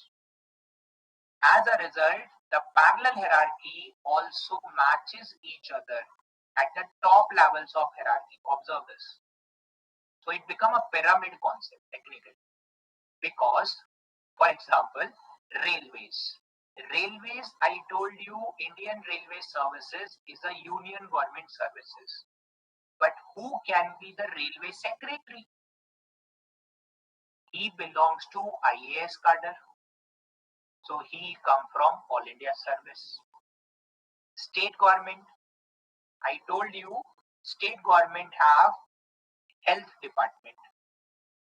S1: As a result, the parallel hierarchy also matches each other at the top levels of hierarchy. Observe this. So it becomes a pyramid concept technically. Because, for example, railways. Railways, I told you, Indian Railway Services is a union government services. But who can be the railway secretary? He belongs to IAS cadre. So he come from All India Service. State government, I told you, state government have health department.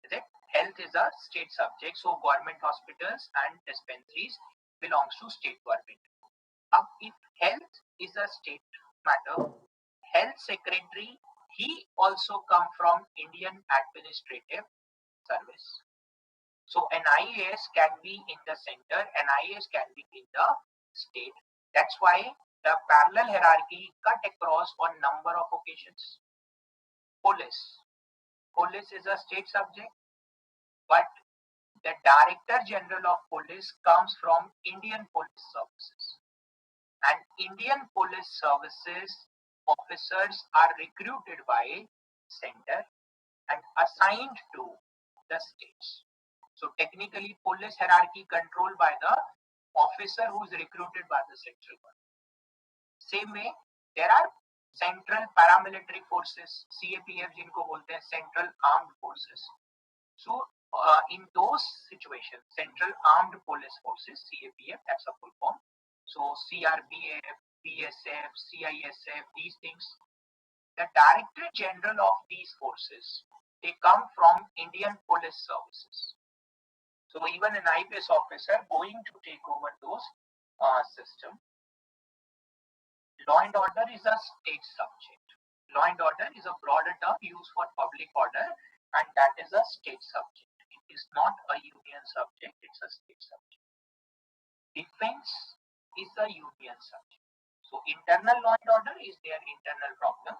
S1: Is it? Health is a state subject. So government hospitals and dispensaries belongs to state government. If health is a state matter, health secretary, he also come from Indian Administrative Service. So an IAS can be in the center, an IAS can be in the state. That's why the parallel hierarchy cut across on number of occasions. Police. Police is a state subject, but the Director General of Police comes from Indian Police Services. And Indian Police Services officers are recruited by center and assigned to the states. So technically, police hierarchy controlled by the officer who is recruited by the central government. Same way, there are central paramilitary forces, CAPF जिनको बोलते हैं Central Armed Forces. So in those situations, Central Armed Police Forces, CAPF, that's a full form. So CRPF, BSF, CISF, these things. The Director General of these forces, they come from Indian Police Services. So even an IPS officer going to take over those system. Law and order is a state subject. Law and order is a broader term used for public order, and that is a state subject. It is not a union subject, it's a state subject. Defense is a union subject. So internal law and order is their internal problem.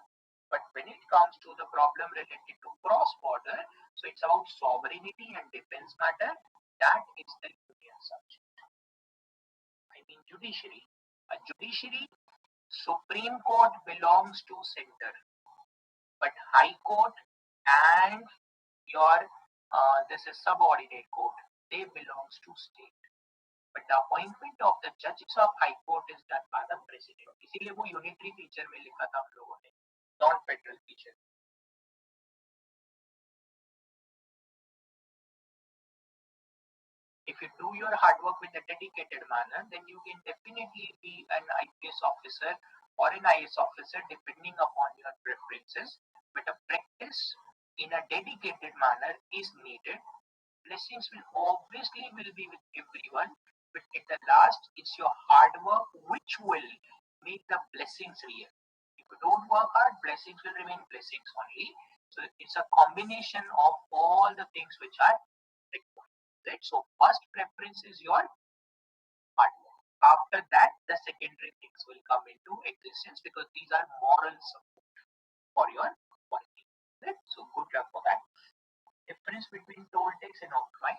S1: But when it comes to the problem related to cross-border, so it's about sovereignty and defense matter, that is the union subject. I mean judiciary. A judiciary, Supreme Court belongs to center, but High Court and your this is subordinate court, they belongs to state. But the appointment of the judges of High Court is done by the president. इसीलिए वो unitary feature में लिखा था हम लोगों ने, non-federal feature. If you do your hard work with a dedicated manner, then you can definitely be an IPS officer or an IS officer depending upon your preferences. But a practice in a dedicated manner is needed. Blessings will obviously be with everyone, but at the last, it's your hard work which will make the blessings real. If you don't work hard, blessings will remain blessings only. So it's a combination of all the things which are required. Right? So first preference is your hard work. After that, the secondary things will come into existence because these are moral support for your working. it. So good luck for that. Difference between toll tax and octroi.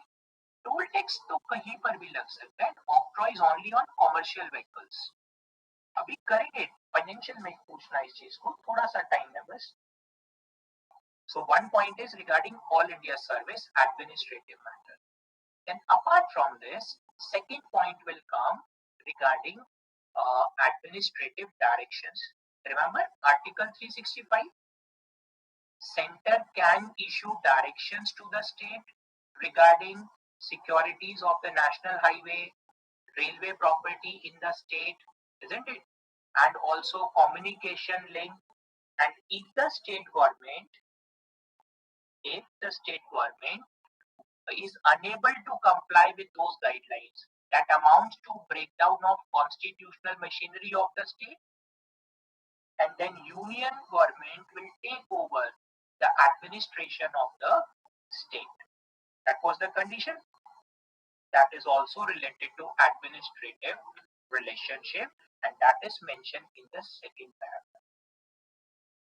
S1: Toll tax तो कहीं पर भी लग सकता है, octroi is only on commercial vehicles. अभी करेंगे, financial में पूछना इस चीज को, थोड़ा सा टाइम है बस. So one point is regarding All India Service administrative matter. Then apart from this, second point will come regarding administrative directions. Remember Article 365? Center can issue directions to the state regarding securities of the national highway, railway property in the state, isn't it? And also communication link. And if the state government is unable to comply with those guidelines, that amounts to breakdown of constitutional machinery of the state, and then union government will take over the administration of the state. That was the condition. That is also related to administrative relationship, and that is mentioned in the second paragraph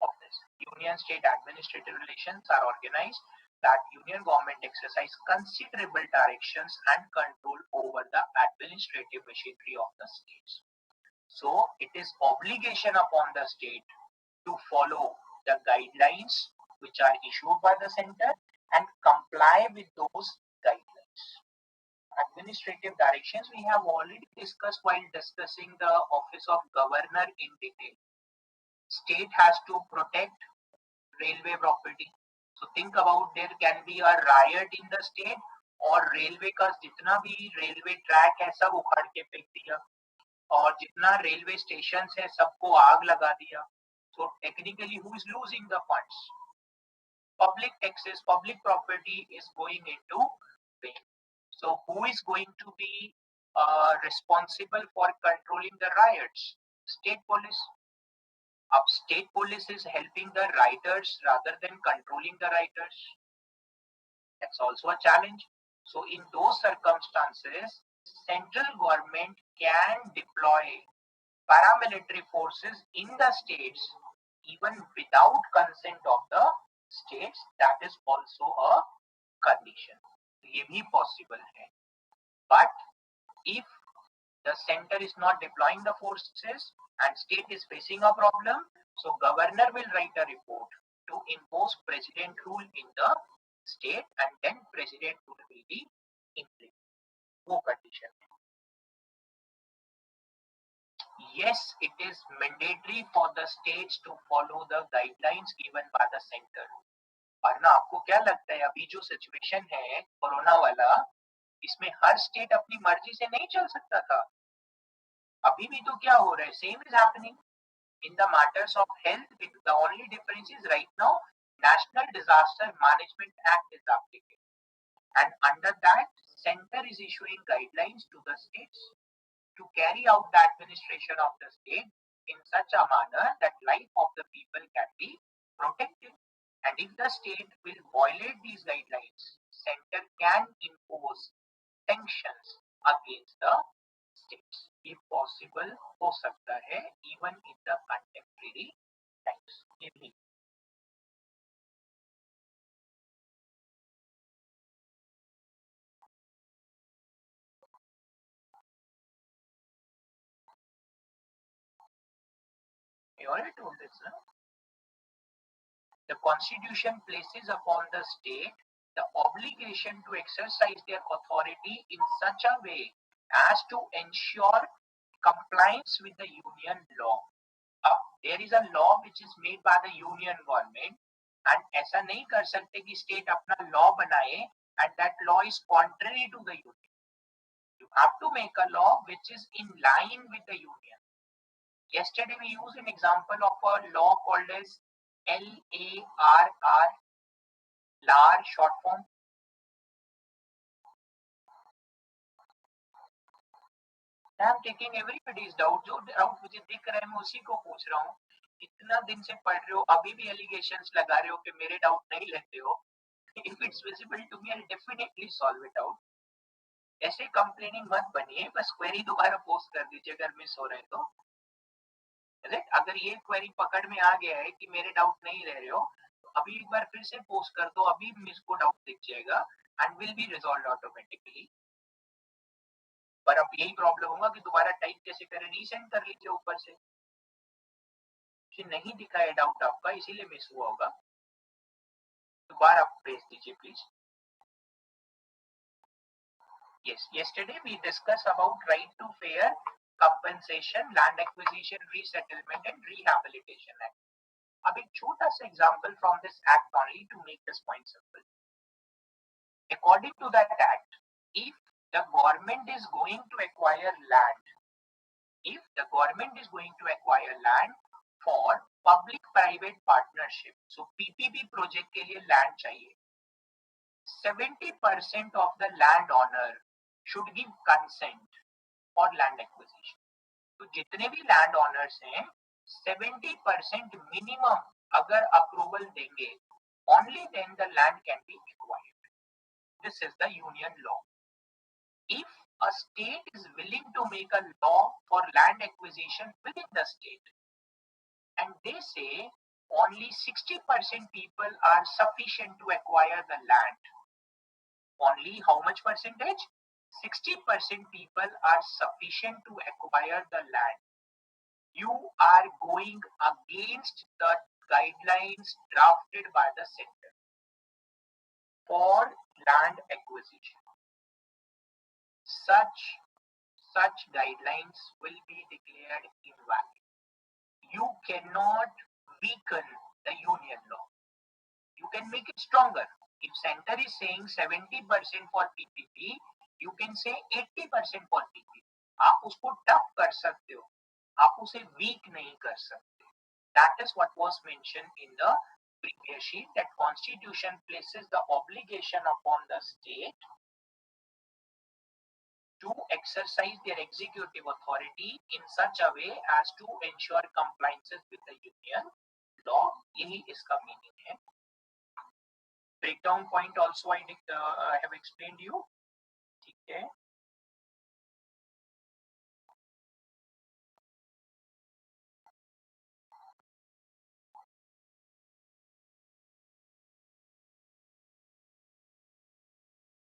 S1: of this. Union state administrative relations are organized that union government exercise considerable directions and control over the administrative machinery of the states. So it is obligation upon the state to follow the guidelines which are issued by the center and comply with those guidelines. Administrative directions we have already discussed while discussing the office of governor in detail. State has to protect railway property. So think about, there can be a riot in the state और railway का जितना भी railway track है सब उखाड़ के फेंक दिया, और जितना रेलवे स्टेशन है सबको आग लगा दिया. So technically who is losing the funds? Public taxes, public property is going into vain. So who is going to be responsible for controlling the riots? State police. Up state police is helping the rioters rather than controlling the rioters. That's also a challenge. So in those circumstances, central government can deploy paramilitary forces in the states even without consent of the states. That is also a condition. ये भी possible है. But if the center is not deploying the forces and state is facing a problem, so governor will write a report to impose president rule in the state, and then president rule will be implemented. वो condition है. Yes, it is mandatory for the states to follow the guidelines given by the center. वरना आपको क्या लगता है, अभी जो situation है कोरोना वाला, इसमें हर स्टेट अपनी मर्जी से नहीं चल सकता था. अभी भी तो क्या हो रहा है, same is happening in the matters of health. The only difference is right now National Disaster Management Act is applicable, and under that center is issuing guidelines to the states to carry out the administration of the state in such a manner that life of the people can be protected. And if the state will violate these guidelines, center can impose sanctions against the states. If possible हो सकता है even in the contemporary times. ये भी I already told this, no? The constitution places upon the state the obligation to exercise their authority in such a way as to ensure compliance with the union law. There is a law which is made by the union government, and ऐसा नहीं कर सकते कि state अपना law बनाए and that law is contrary to the union. You have to make a law which is in line with the union. Yesterday we used an example of a law called as LARR, LAR short form. I am taking everybody's doubt. जो doubt मुझे दिख रहा है मैं उसी को पूछ रहा हूँ. इतना दिन से पढ़ रहे हो, अभी भी allegations लगा रहे हो कि मेरे doubt नहीं लेते हो. If it's visible to me, I'll definitely solve it out. ऐसे complaining मत बनिए, बस query दोबारा post कर दीजिए अगर मिस हो रहे हैं तो. अगर ये क्वेरी पकड़ में आ गया है कि मेरे डाउट नहीं ले रहे हो, तो अभी एक बार फिर से पोस्ट कर दो, अभी मिस को डाउट दिख जाएगा and will be resolve automatically. पर अब यही प्रॉब्लम होगा कि दोबारा टाइप कैसे करें, रीसेंड कर लीजिए ऊपर से, कि नहीं दिखा है डाउट आपका इसीलिए मिस हुआ होगा, दोबारा भेज दीजिए please. Yes, yesterday we discussed about right to fair compensation, land acquisition, resettlement and rehabilitation act. अब एक छोटा सा example from this act only to make this point simple. According to that act, if the government is going to acquire land, if the government is going to acquire land for public private partnership, so PPP project के लिए land चाहिए, 70% of the landowner should give consent for land acquisition. तो जितने भी land owners हैं 70% minimum अगर approval देंगे, only then the land can be acquired. This is the union law. If a state is willing to make a law for land acquisition within the state and they say only 60% people are sufficient to acquire the land, only how much percentage? 60% people are sufficient to acquire the land. You are going against the guidelines drafted by the center for land acquisition. Such guidelines will be declared invalid. You cannot weaken the union law. You can make it stronger. If center is saying 70% for PPP, you can say 80% for PPP. आप उसको tough कर सकते हो, आप उसे week नहीं कर सकते. That is what was mentioned in the previous sheet, that constitution places the obligation upon the state to exercise their executive authority in such a way as to ensure compliances with the union law. यही इसका meaning है. Breakdown point also I have explained you. ठीक है.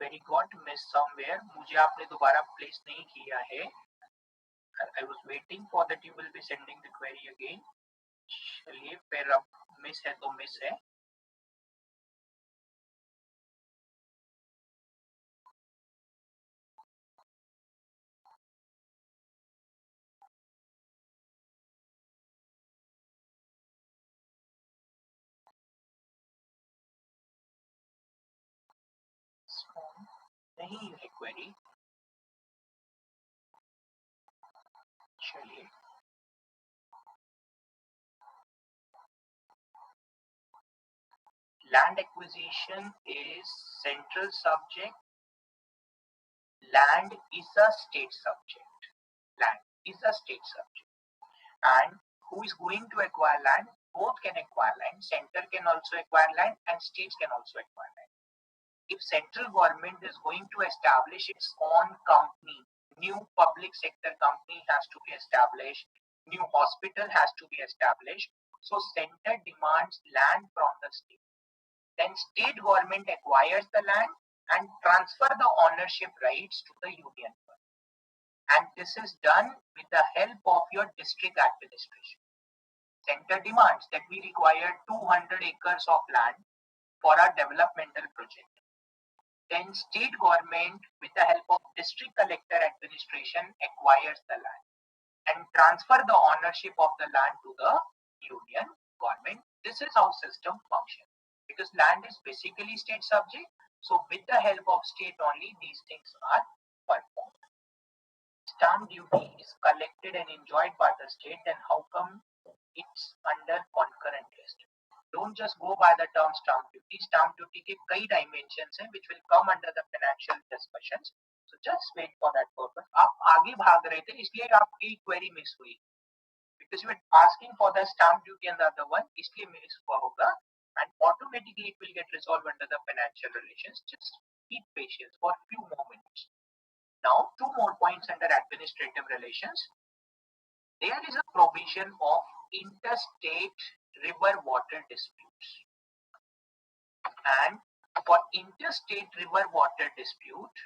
S1: Very got missed somewhere. मुझे आपने दोबारा place नहीं किया है. I was waiting for that you will be sending the query again. चलिए फिर अब मिस है तो मिस है. नहीं है क्वेरी. चलिए land acquisition is central subject. Land is a state subject. Land is a state subject. And who is going to acquire land? Both can acquire land. Center can also acquire land and states can also acquire land. If central government is going to establish its own company, new public sector company has to be established, new hospital has to be established, so center demands land from the state. Then state government acquires the land and transfer the ownership rights to the union. And this is done with the help of your district administration. Center demands that we require 200 acres of land for our developmental project. Then state government with the help of district collector administration acquires the land and transfer the ownership of the land to the union government. This is how system functions. Because land is basically state subject, so with the help of state only these things are performed. Stamp duty is collected and enjoyed by the state, then how come it's under concurrent list? Don't just go by the term stamp duty. Stamp duty के कई dimensions हैं which will come under the financial discussions. So just wait for that purpose. आप आगे भाग रहे थे इसलिए आपकी query miss हुई. Because you were asking for the stamp duty and the other one, इसलिए miss हुआ होगा. And automatically it will get resolved under the financial relations. Just keep patience for a few more minutes. Now, two more points under administrative relations. There is a provision of interstate river water disputes. And for interstate river water dispute,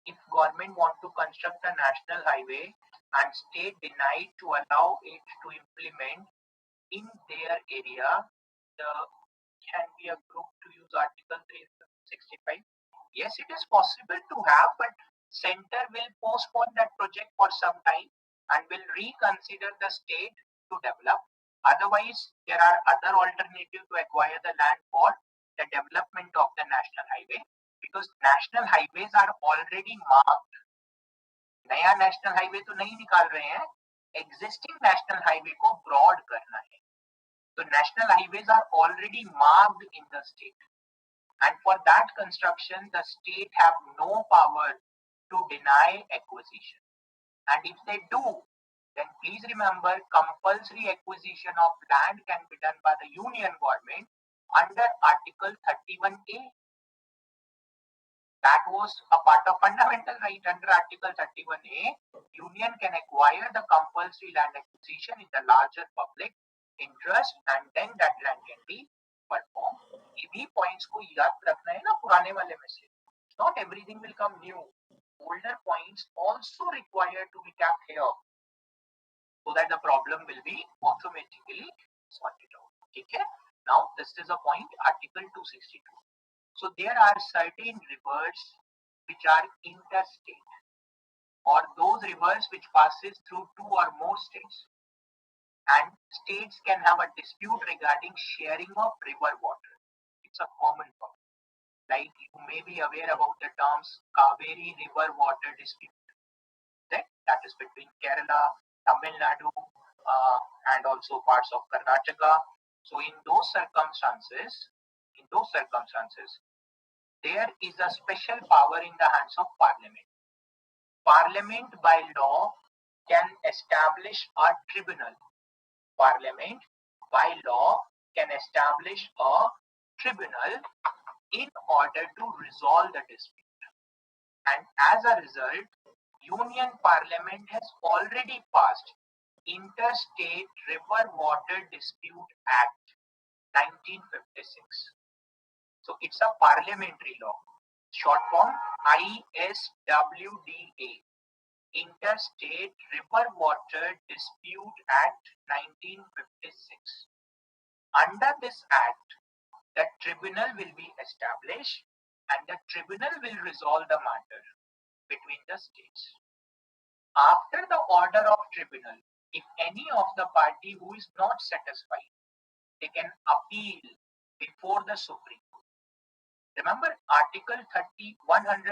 S1: if government want to construct a national highway and state denied to allow it to implement in their area, the can be a group to use Article 365. Yes, it is possible to have, but center will postpone that project for some time and will reconsider the state to develop. Otherwise, there are other alternatives to acquire the land for the development of the national highway, because national highways are already marked. नया national highway तो नहीं निकाल रहे हैं, existing national highway को broad करना है. So national highways are already marked in the state, and for that construction the state have no power to deny acquisition. And if they do, then please remember, compulsory acquisition of land can be done by the union government under Article 31A. That was a part of fundamental right. Under Article 31A, union can acquire the compulsory land acquisition in the larger public interest, and then that land can be performed. ये भी points को याद रखना है ना पुराने वाले में से. Not everything will come new. Older points also require to be kept here, so that the problem will be automatically sorted out. Okay. Now this is a point, Article 262. So there are certain rivers which are interstate, or those rivers which passes through two or more states, and states can have a dispute regarding sharing of river water. It's a common problem. Like you may be aware about the terms Kaveri river water dispute. That is between Kerala, Tamil Nadu, and also parts of Karnataka. So in those circumstances, there is a special power in the hands of Parliament. Parliament by law can establish a tribunal. Parliament by law can establish a tribunal in order to resolve the dispute. And as a result, Union Parliament has already passed Interstate River Water Dispute Act 1956. So it's a parliamentary law. Short form ISWDA, Interstate River Water Dispute Act 1956. Under this act, the tribunal will be established, and the tribunal will resolve the matter between the states. After the order of tribunal, if any of the party who is not satisfied, they can appeal before the Supreme Court. Remember Article 131,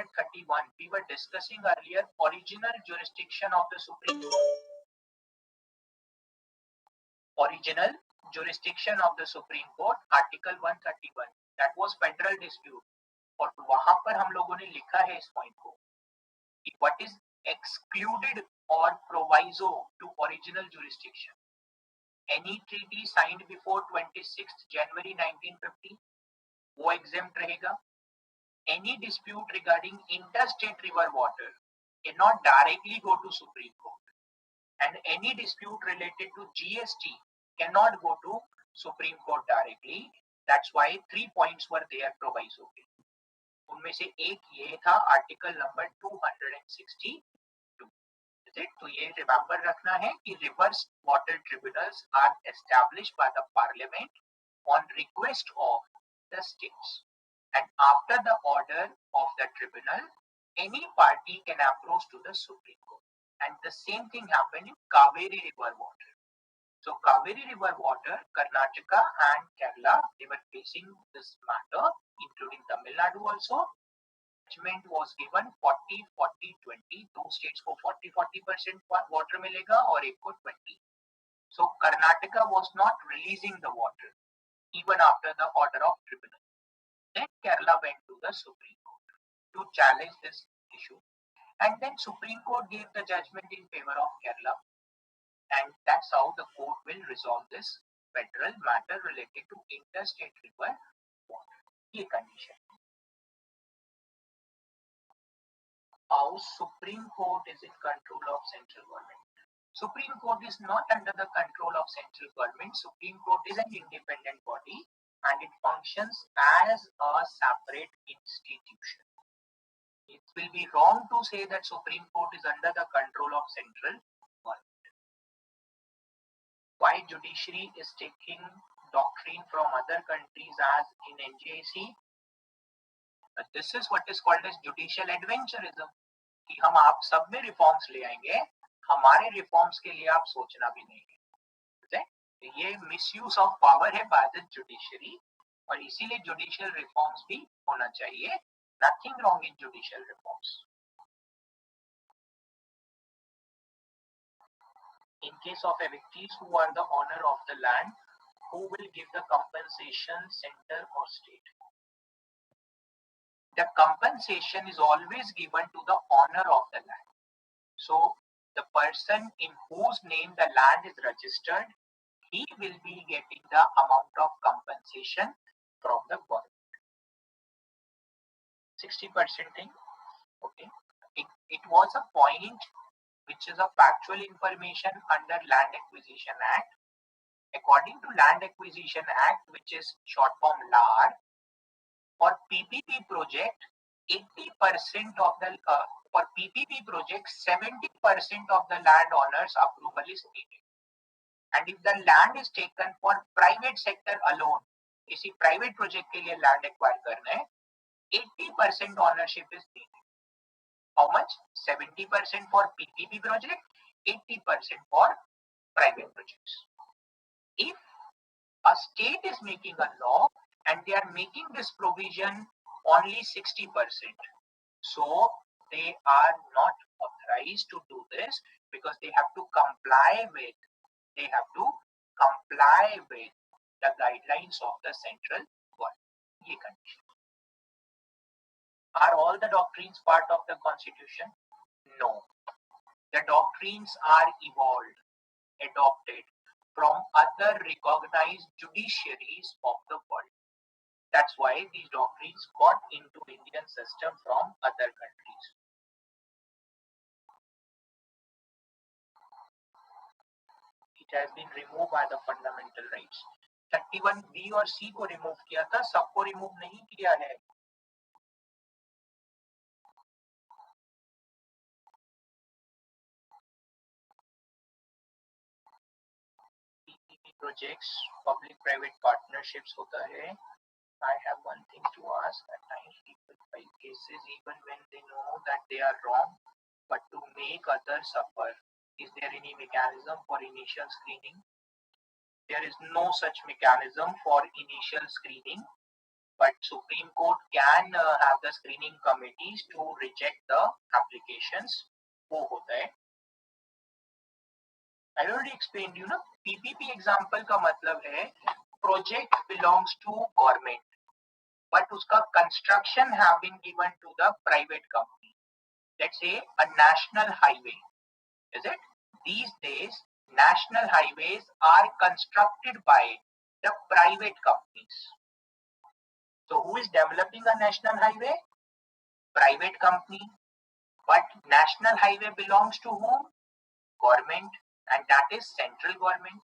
S1: we were discussing earlier original jurisdiction of the Supreme Court. Original jurisdiction of the Supreme Court, Article 131, that was federal dispute. और वहां पर हम लोगों ने लिखा है इस point को, what is excluded or proviso to original jurisdiction. Any treaty signed before 26th January 1950, वो exempt रहेगा. Any dispute regarding interstate river water cannot directly go to Supreme Court, and any dispute related to GST cannot go to Supreme Court directly. That's why 3 points were there proviso के. उनमें से एक ये था article number 262. तो ये remember रखना है कि rivers water tribunals are established by the parliament on request of the states, and after the order of the tribunal, any party can approach to the Supreme Court. And the same thing happened in Kaveri river water. So Kaveri river water, Karnataka and Kerala, they were facing this matter, including Tamil Nadu also. Judgment was given 40-40-20. दो states को 40-40% water मिलेगा और एक को 20. So Karnataka was not releasing the water even after the order of tribunal. Then Kerala went to the Supreme Court to challenge this issue, and then Supreme Court gave the judgment in favor of Kerala, and that's how the court will resolve this federal matter related to interstate river water. ये condition. how Supreme Court is in control of central government. Supreme Court is not under the control of central government. Supreme Court is an independent body and it functions as a separate institution. It will be wrong to say that Supreme Court is under the control of central government. Why judiciary is taking doctrine from other countries as in NJC? This is what is called as judicial adventurism. कि हम आप सब में reforms ले आएंगे, हमारे reforms के लिए आप सोचना भी नहीं है. ये मिसयूज ऑफ पावर है बाय द जुडिशरी और इसीलिए जुडिशियल रिफॉर्म्स भी होना चाहिए. Nothing wrong in judicial reforms. In case of evictees who are the owner of the land, who will give the compensation, center or state? The compensation is always given to the owner of the land. So the person in whose name the land is registered, he will be getting the amount of compensation from the government. 60% thing. Okay. It was a point which is a factual information under Land Acquisition Act. According to Land Acquisition Act, which is short form LAR, for PPP project, 80% of the for PPP project, 70% of the landowner's approval is needed. And if the land is taken for private sector alone, किसी private project के लिए land acquire करना है, 80% ownership is needed. How much? 70% for PPP project, 80% for private projects. If a state is making a law and they are making this provision only 60%, so they are not authorized to do this because they have to comply with the guidelines of the central government. ये condition. Are all the doctrines part of the constitution? No. The doctrines are evolved, adopted from other recognized judiciaries of the world. That's why these doctrines got into Indian system from other countries. It has been removed by the fundamental rights. 31B और C को remove किया था, सबको remove नहीं किया है. PPP projects, public-private partnerships होता है. I have one thing to ask. At times people file cases even when they know that they are wrong, but to make others suffer. Is there any mechanism for initial screening? There is no such mechanism for initial screening, but Supreme Court can have the screening committees to reject the applications. वो होता है. I already explained you ना, PPP example का मतलब है project belongs to government, but उसका construction have been given to the private company. Let's say a national highway, is it? These days, national highways are constructed by the private companies. So who is developing a national highway? Private company. But national highway belongs to whom? Government, and that is central government.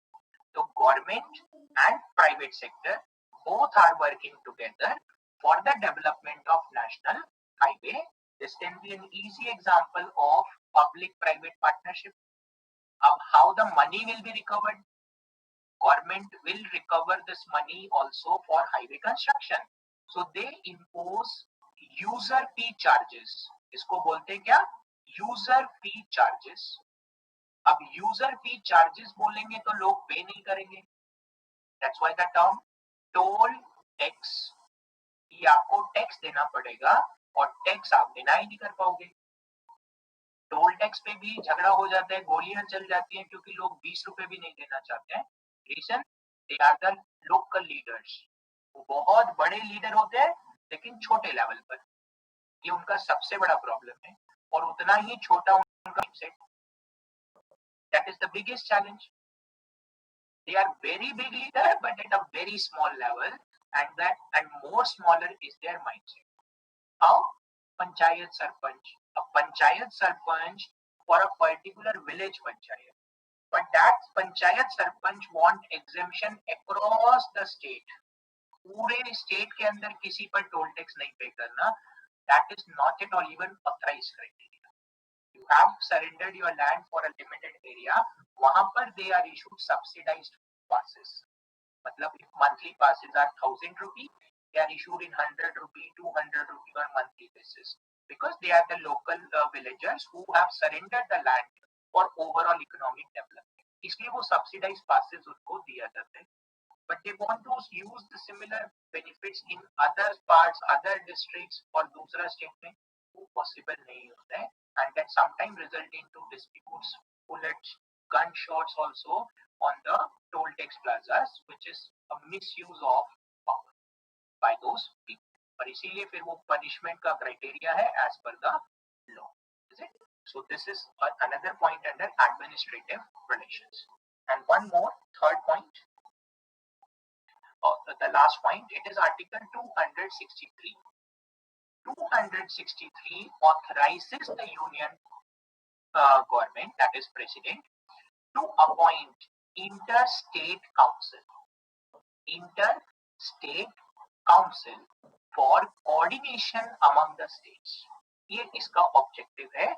S1: So government and private sector both are working together for the development of national highway. This can be an easy example of public-private partnership. How the money will be recovered? Government will recover this money also for highway construction. So they impose user fee charges. इसको बोलते क्या? User fee charges. अब user fee charges बोलेंगे तो लोग पे नहीं करेंगे. That's why the term toll tax. कि आपको टैक्स देना पड़ेगा और टैक्स आप देना ही नहीं कर पाओगे. टोल टैक्स पे भी झगड़ा हो जाता है, गोलियां चल जाती हैं क्योंकि लोग 20 रुपए भी नहीं देना चाहते हैं. Reason, they are the local leaders. वो बहुत बड़े लीडर होते हैं लेकिन छोटे लेवल पर. ये उनका सबसे बड़ा प्रॉब्लम है और उतना ही छोटा उनका set. That is the biggest challenge. They are very big leader but at a very small level, and more smaller is their mindset. How? panchayat sarpanch, a panchayat sarpanch for a particular village panchayat. But that panchayat sarpanch want exemption across the state. पूरे state के अंदर किसी पर toll tax नहीं pay करना. That is not at all even authorized criteria. You have surrendered your land for a limited area. वहां पर they are issued subsidized passes. मतलब if monthly passes are 1,000 rupee, they are issued in 100 rupee, 200 rupee on monthly basis, because they are the local villagers who have surrendered the land for overall economic development. इसलिए वो subsidized passes उनको दिया जाता है. But they want to use the similar benefits in other parts, other districts और दूसरा state में वो possible नहीं होता है, and that sometimes result into disputes, bullets, gunshots also on the toll tax plazas, which is a misuse of power by those people. और इसीलिए फिर वो punishment का criteria है as per the law. Is it? So this is another point under administrative relations. And one more, third point. The last point, it is Article 263. 263 authorizes the union government, that is president, to appoint interstate council. Interstate council for coordination among the states. ये इसका objective है,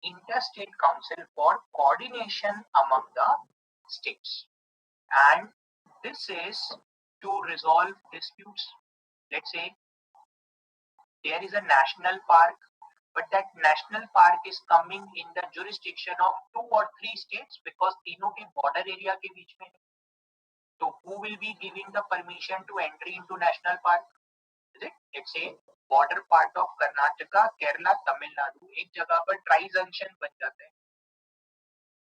S1: interstate council for coordination among the states. And this is to resolve disputes. Let's say there is a national park, but that national park is coming in the jurisdiction of 2 or 3 states because तीनों के border area के बीच में है. So who will be giving the permission to entry into national park? Is it? Let's say border part of Karnataka, Kerala, Tamil Nadu, एक जगह पर tri junction बन जाते हैं.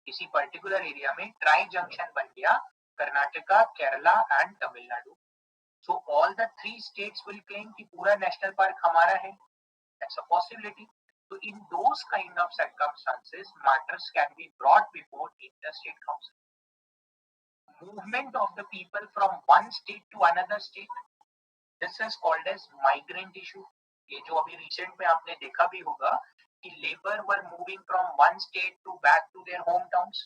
S1: किसी पर्टिकुलर एरिया में ट्राई जंक्शन बन गया, Karnataka, Kerala and Tamil Nadu. So all the 3 states will claim कि पूरा national park हमारा है. That's a possibility. So in those kind of circumstances, matters can be brought before interstate council. Movement of the people from one state to another state, this is called as migrant issue. ये जो अभी recent में आपने देखा भी होगा कि labor were moving from one state to back to their hometowns.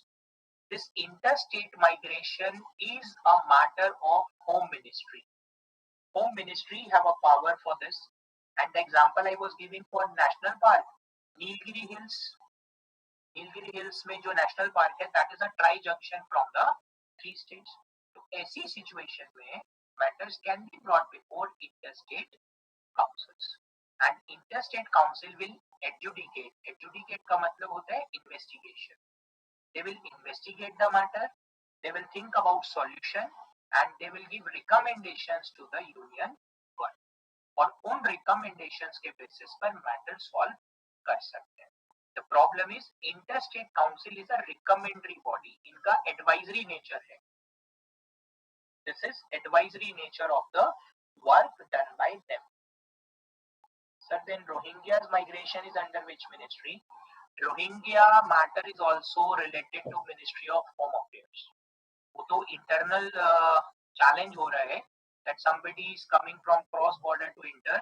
S1: This interstate migration is a matter of Home Ministry. Home Ministry have a power for this, and the example I was giving for National Park, Nilgiri Hills. Nilgiri Hills में जो National Park है, that is a tri-junction from the 3 states. तो ऐसी situation में matters can be brought before interstate councils, and interstate council will adjudicate. Adjudicate का मतलब होता है investigation. They will investigate the matter. They will think about solution. And they will give recommendations to the union government. और उन recommendations के basis पर matter solve कर सकते हैं. The problem is interstate council is a recommendatory body. इनका advisory nature है. This is advisory nature of the work done by them. Sir, then Rohingya's migration is under which ministry? Rohingya matter is also related to Ministry of Home Affairs. वो तो internal challenge हो रहा है that somebody is coming from cross border to enter,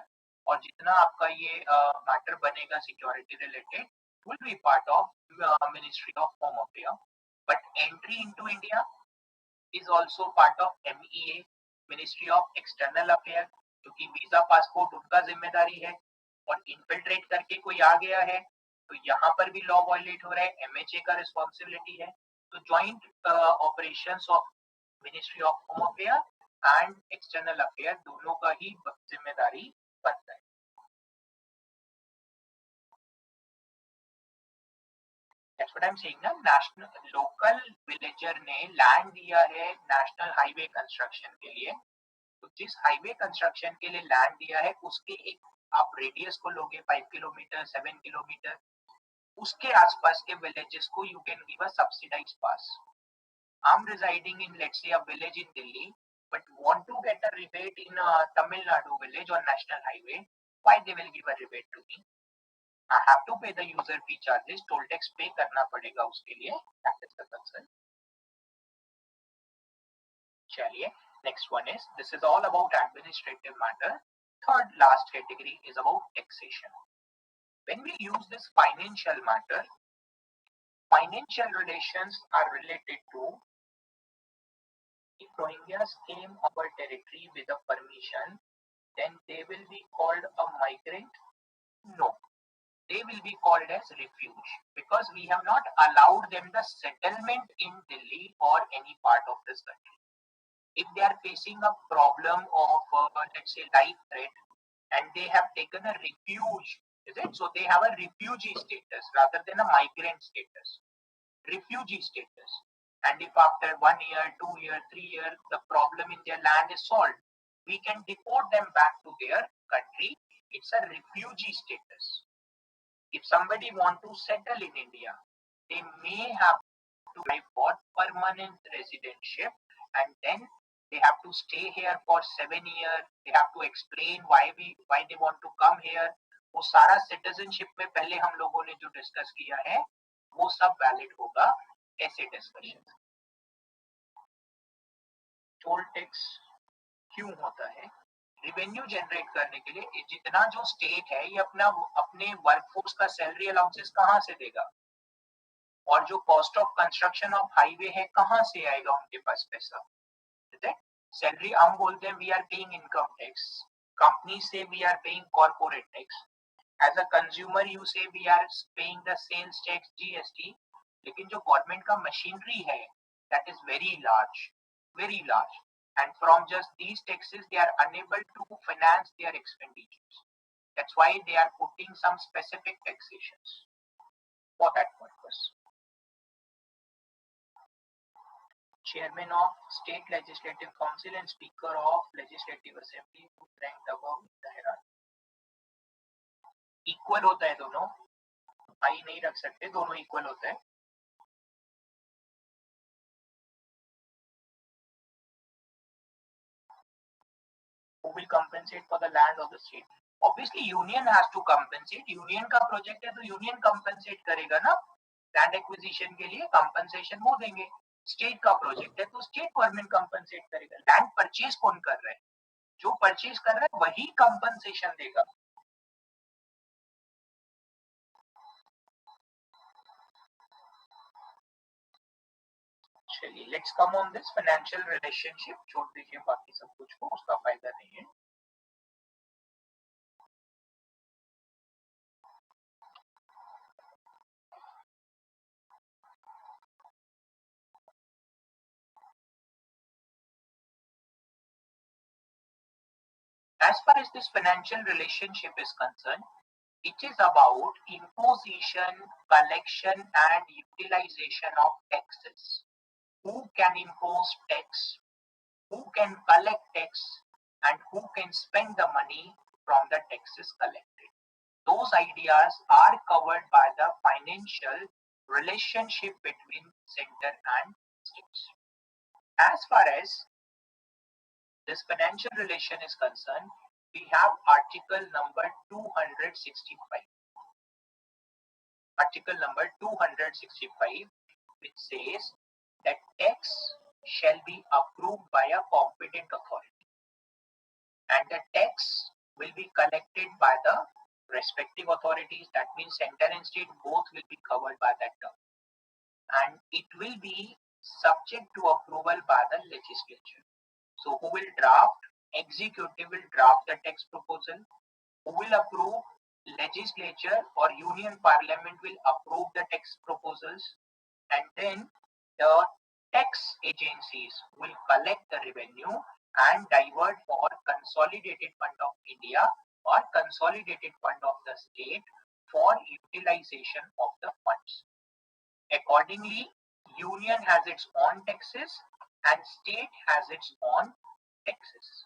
S1: और जितना आपका ये matter बनेगा security related will be part of Ministry of Home Affairs, but entry into India is also part of MEA, Ministry of External Affairs, क्योंकि visa passport उनका जिम्मेदारी है, और इन्फिल्ट्रेट करके कोई आ गया है तो यहाँ पर भी लॉ वायलेट हो रहा है, MHA का रिस्पॉन्सिबिलिटी है. तो joint operations of Ministry of Home Affairs and External Affairs दोनों का ही जिम्मेदारी बनता है. That's what I'm saying ना, national local villager ने लैंड दिया है नेशनल हाईवे कंस्ट्रक्शन के लिए. तो जिस हाईवे कंस्ट्रक्शन के लिए लैंड दिया है उसके एक आप रेडियस को लोगे 5 किलोमीटर 7 किलोमीटर, उसके आसपास के villages को you can give a subsidized pass. I'm residing in, let's say, a village in Delhi, but want to get a rebate in a Tamil Nadu village on National Highway. Why they will give a rebate to me? I have to pay the user fee charges, toll tax pay करना पड़ेगा उसके लिए. That is the concern. चलिए, next one is, this is all about administrative matter. Third last category is about taxation. When we use this financial matter, financial relations are related to if Rohingyas came our territory with a permission, then they will be called a migrant? No, they will be called as refuge because we have not allowed them the settlement in Delhi or any part of this country. If they are facing a problem of, let's say, life threat, and they have taken a refuge, is it? So they have a refugee status rather than a migrant status. Refugee status. And if after 1 year, 2 year, 3 year, the problem in their land is solved, we can deport them back to their country. It's a refugee status. If somebody want to settle in India, they may have to apply for permanent residentship, and then they have to stay here for 7 years. They have to explain why they want to come here. वो सारा citizenship में पहले हम लोगों ने जो discuss किया है वो सब वैलिड होगा ऐसे डिस्कशन। टोल टैक्स क्यों होता है? रिवेन्यू जनरेट करने के लिए जितना जो स्टेट है ये अपने वर्कफोर्स का सैलरी अलाउंसेस कहाँ से देगा, और जो cost of construction of highway है कहाँ से आएगा उनके पास पैसा? सैलरी हम बोलते हैं we are paying income tax, company से we are paying corporate tax, as a consumer you से we are paying the sales tax GST, लेकिन जो गवर्नमेंट का मशीनरी है that is very large and from just these taxes they are unable to finance their expenditures. That's why they are putting some specific taxations for that purpose. Chairman of State Legislative Council and Speaker of Legislative Assembly who ranked above the hierarchy. Equal होता है दोनों, आई नहीं रख सकते, दोनों equal होता है। Who will compensate for the land of the state? Obviously union has to compensate. Union का प्रोजेक्ट है तो यूनियन कंपनसेट करेगा ना, लैंड एक्विजिशन के लिए कंपनसेशन वो देंगे। स्टेट का प्रोजेक्ट है तो स्टेट गवर्नमेंट कंपनसेट करेगा। लैंड परचेज कौन कर रहा है? जो परचेज कर रहा है वही कंपनसेशन देगा। चलिए let's come on this financial relationship, छोड़ दीजिए बाकी सब कुछ को, उसका फायदा नहीं है। As far as this financial relationship is concerned, it is about imposition, collection and utilization of taxes. Who can impose tax, who can collect tax, and who can spend the money from the taxes collected. Those ideas are covered by the financial relationship between center and states. As far as this financial relation is concerned, we have article number 265. Article number 265, which says that tax shall be approved by a competent authority and the tax will be collected by the respective authorities. That means center and state both will be covered by that term, and it will be subject to approval by the legislature. So who will draft? Executive will draft the tax proposal. Who will approve? Legislature or union parliament will approve the tax proposals, and then the tax agencies will collect the revenue and divert for consolidated fund of India or consolidated fund of the state for utilization of the funds. Accordingly, union has its own taxes and state has its own taxes.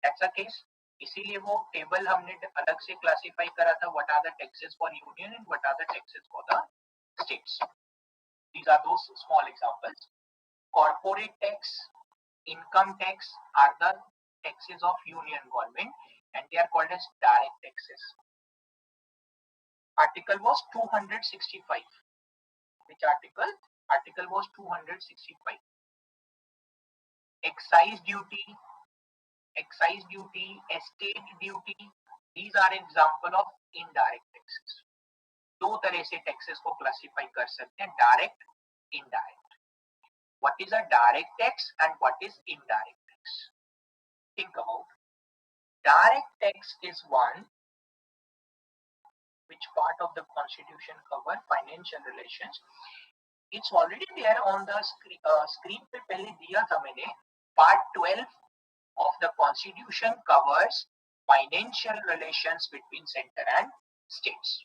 S1: That's the case. इसीलिए वो table हमने अलग से classify करा था, what are the taxes for union and what are the taxes for the states. These are those small examples. Corporate tax, income tax are the taxes of union government and they are called as direct taxes. Article was 265. Which article? Article was 265. Excise duty, estate duty, these are example of indirect taxes. दो तरह से taxes को classify कर सकते हैं, direct, indirect. What is a direct tax and what is indirect tax? Think about. Direct tax is one which part of the constitution cover financial relations. It's already there on the screen पे पहले दिया था मैंने. Part 12 of the constitution covers financial relations between center and states.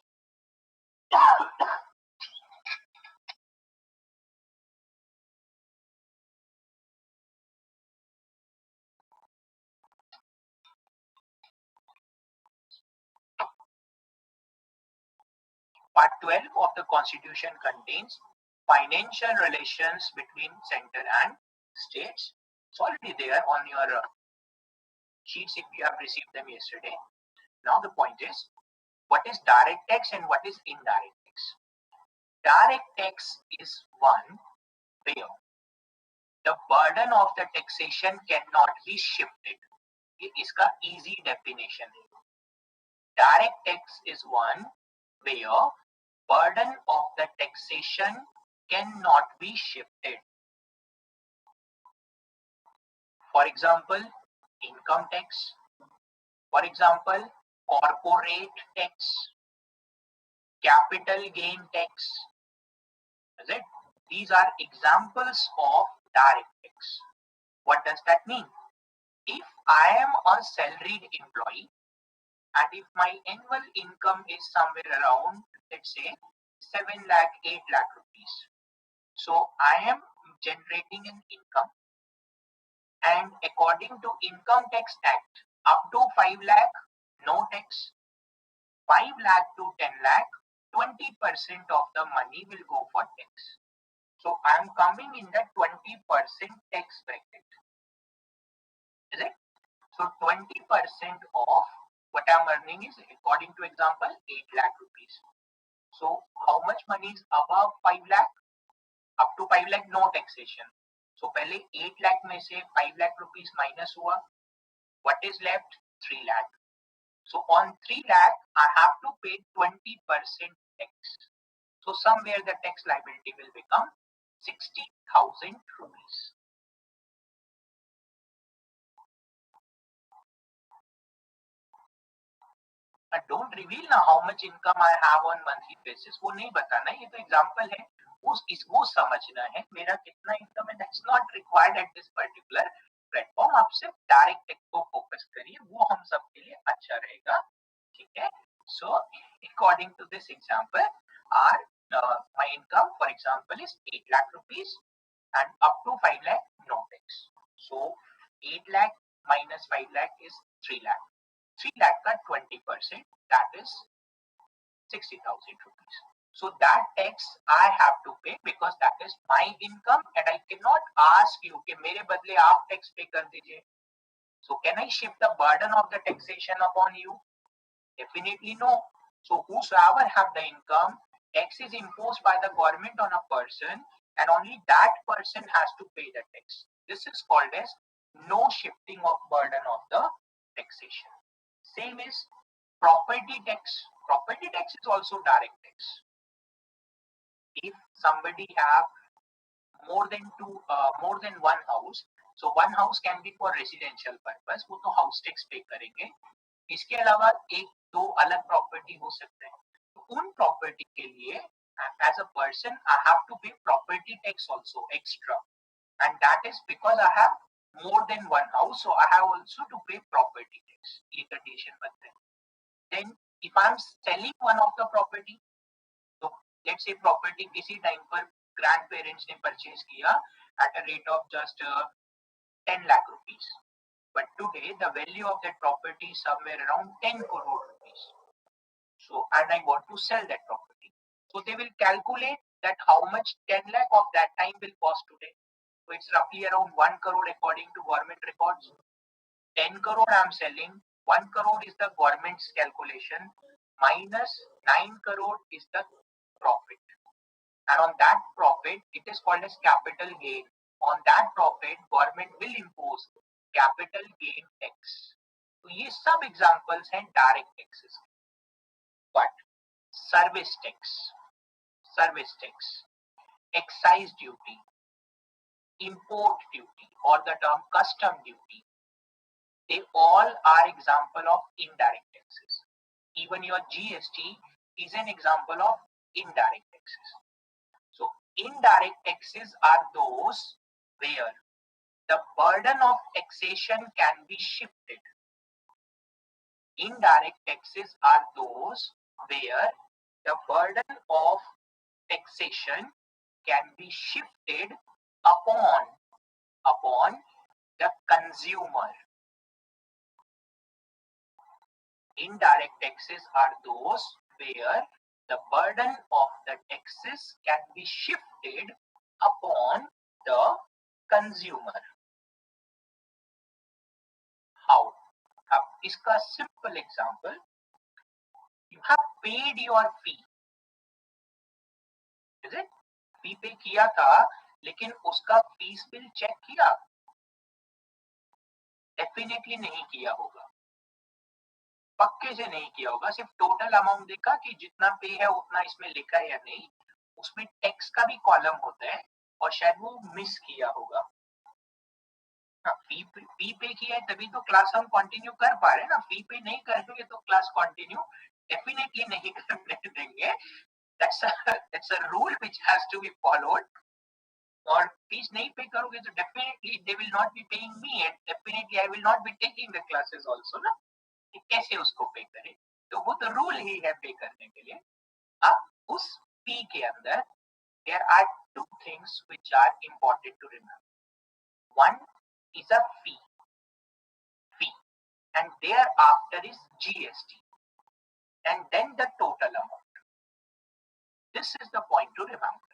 S1: Part 12 of the constitution contains financial relations between center and states. It's already there on your sheets if you have received them yesterday. Now the point is, what is direct tax and what is indirect tax? Direct tax is one where the burden of the taxation cannot be shifted. ये इसका easy definition है. Direct tax is one where burden of the taxation cannot be shifted. For example, income tax. For example, corporate tax, capital gain tax. Is it? These are examples of direct tax. What does that mean? If I am a salaried employee and if my annual income is somewhere around, let's say, 7 lakh, 8 lakh rupees. So I am generating an income, and according to Income Tax Act, up to 5 lakh, no tax. 5 lakh to 10 lakh, 20% of the money will go for tax. So I am coming in the 20% tax bracket. Is it? So 20% of what I am earning is, according to example, 8 lakh rupees. So how much money is above 5 lakh? Up to 5 lakh, no taxation. So पहले 8 lakh में से 5 lakh rupees minus हुआ. What is left? 3 lakh. So on 3 lakh, I have to pay 20% tax. So somewhere the tax liability will become 60,000 rupees. Don't reveal ना how much income I have on monthly basis. वो नहीं बताना, ये तो example है. वो समझना है मेरा कितना income है. That's not required at this particular platform. आप सिर्फ direct tax को focus करिए, वो हम सबके लिए अच्छा रहेगा. ठीक है? So according to this example, my income, for example, is 8 lakh rupees and up to 5 lakh no tax. So 8 lakh minus 5 lakh is 3 lakh. 3 lakh ka 20%, that is 60,000 rupees. So that tax I have to pay because that is my income and I cannot ask you कि मेरे बदले आप tax pay कर दीजिए. So can I shift the burden of the taxation upon you? Definitely no. So whosoever have the income, tax is imposed by the government on a person and only that person has to pay the tax. This is called as no shifting of burden of the taxation. Same is property tax. Property tax is also direct tax. If somebody have more than one house, so one house can be for residential purpose, वो तो house tax pay करेंगे. इसके अलावा एक दो अलग property हो सकते हैं, तो उन प्रॉपर्टी के लिए as a person I have to pay property tax also extra, and that is because I have more than one house, so I have also to pay property tax. ये condition बनते हैं. Then if I am selling one of the property, so let's say property किसी time पर grandparents ने purchase किया at a rate of just 10 lakh rupees. But today the value of that property is somewhere around 10 crore rupees. So, and I want to sell that property. So they will calculate that how much 10 lakh of that time will cost today. So it's roughly around 1 crore according to government records. 10 crore I'm selling, 1 crore is the government's calculation, minus 9 crore is the profit. And on that profit, it is called as capital gain. On that profit, government will impose capital gain tax. तो ये सब examples हैं direct taxes. But service tax, excise duty, import duty, or the term custom duty. They all are example of indirect taxes. Even your GST is an example of indirect taxes. So indirect taxes are those where the burden of taxation can be shifted. Indirect taxes are those where the burden of taxation can be shifted upon the consumer. Indirect taxes are those where the burden of the taxes can be shifted upon the consumer. How? Iska simple example, you have paid your fee, is it? फी पे किया था लेकिन उसका fees bill check किया? Definitely नहीं किया होगा, पक्के से नहीं किया होगा, सिर्फ टोटल अमाउंट देखा कि जितना पे है उतना इसमें लिखा है या नहीं, उसमें टैक्स का भी कॉलम होता है और शायद वो मिस किया होगा। फी पे किया है तभी तो क्लास हम कंटिन्यू कर पा रहे हैं ना, फी पे नहीं करेंगे तो क्लास कंटिन्यू डेफिनेटली नहीं करने देंगे। that's a rule which has to be followed। और फीस नहीं पे करोगे तो definitely they will not be paying me and definitely I will not be taking the classes also ना, कि कैसे उसको पे करें, तो वो तो रूल ही है पे करने के लिए। अब उस फी के अंदर there are two things which are important to remember. One is a fee and thereafter is GST and then the total amount. This is the point to remember.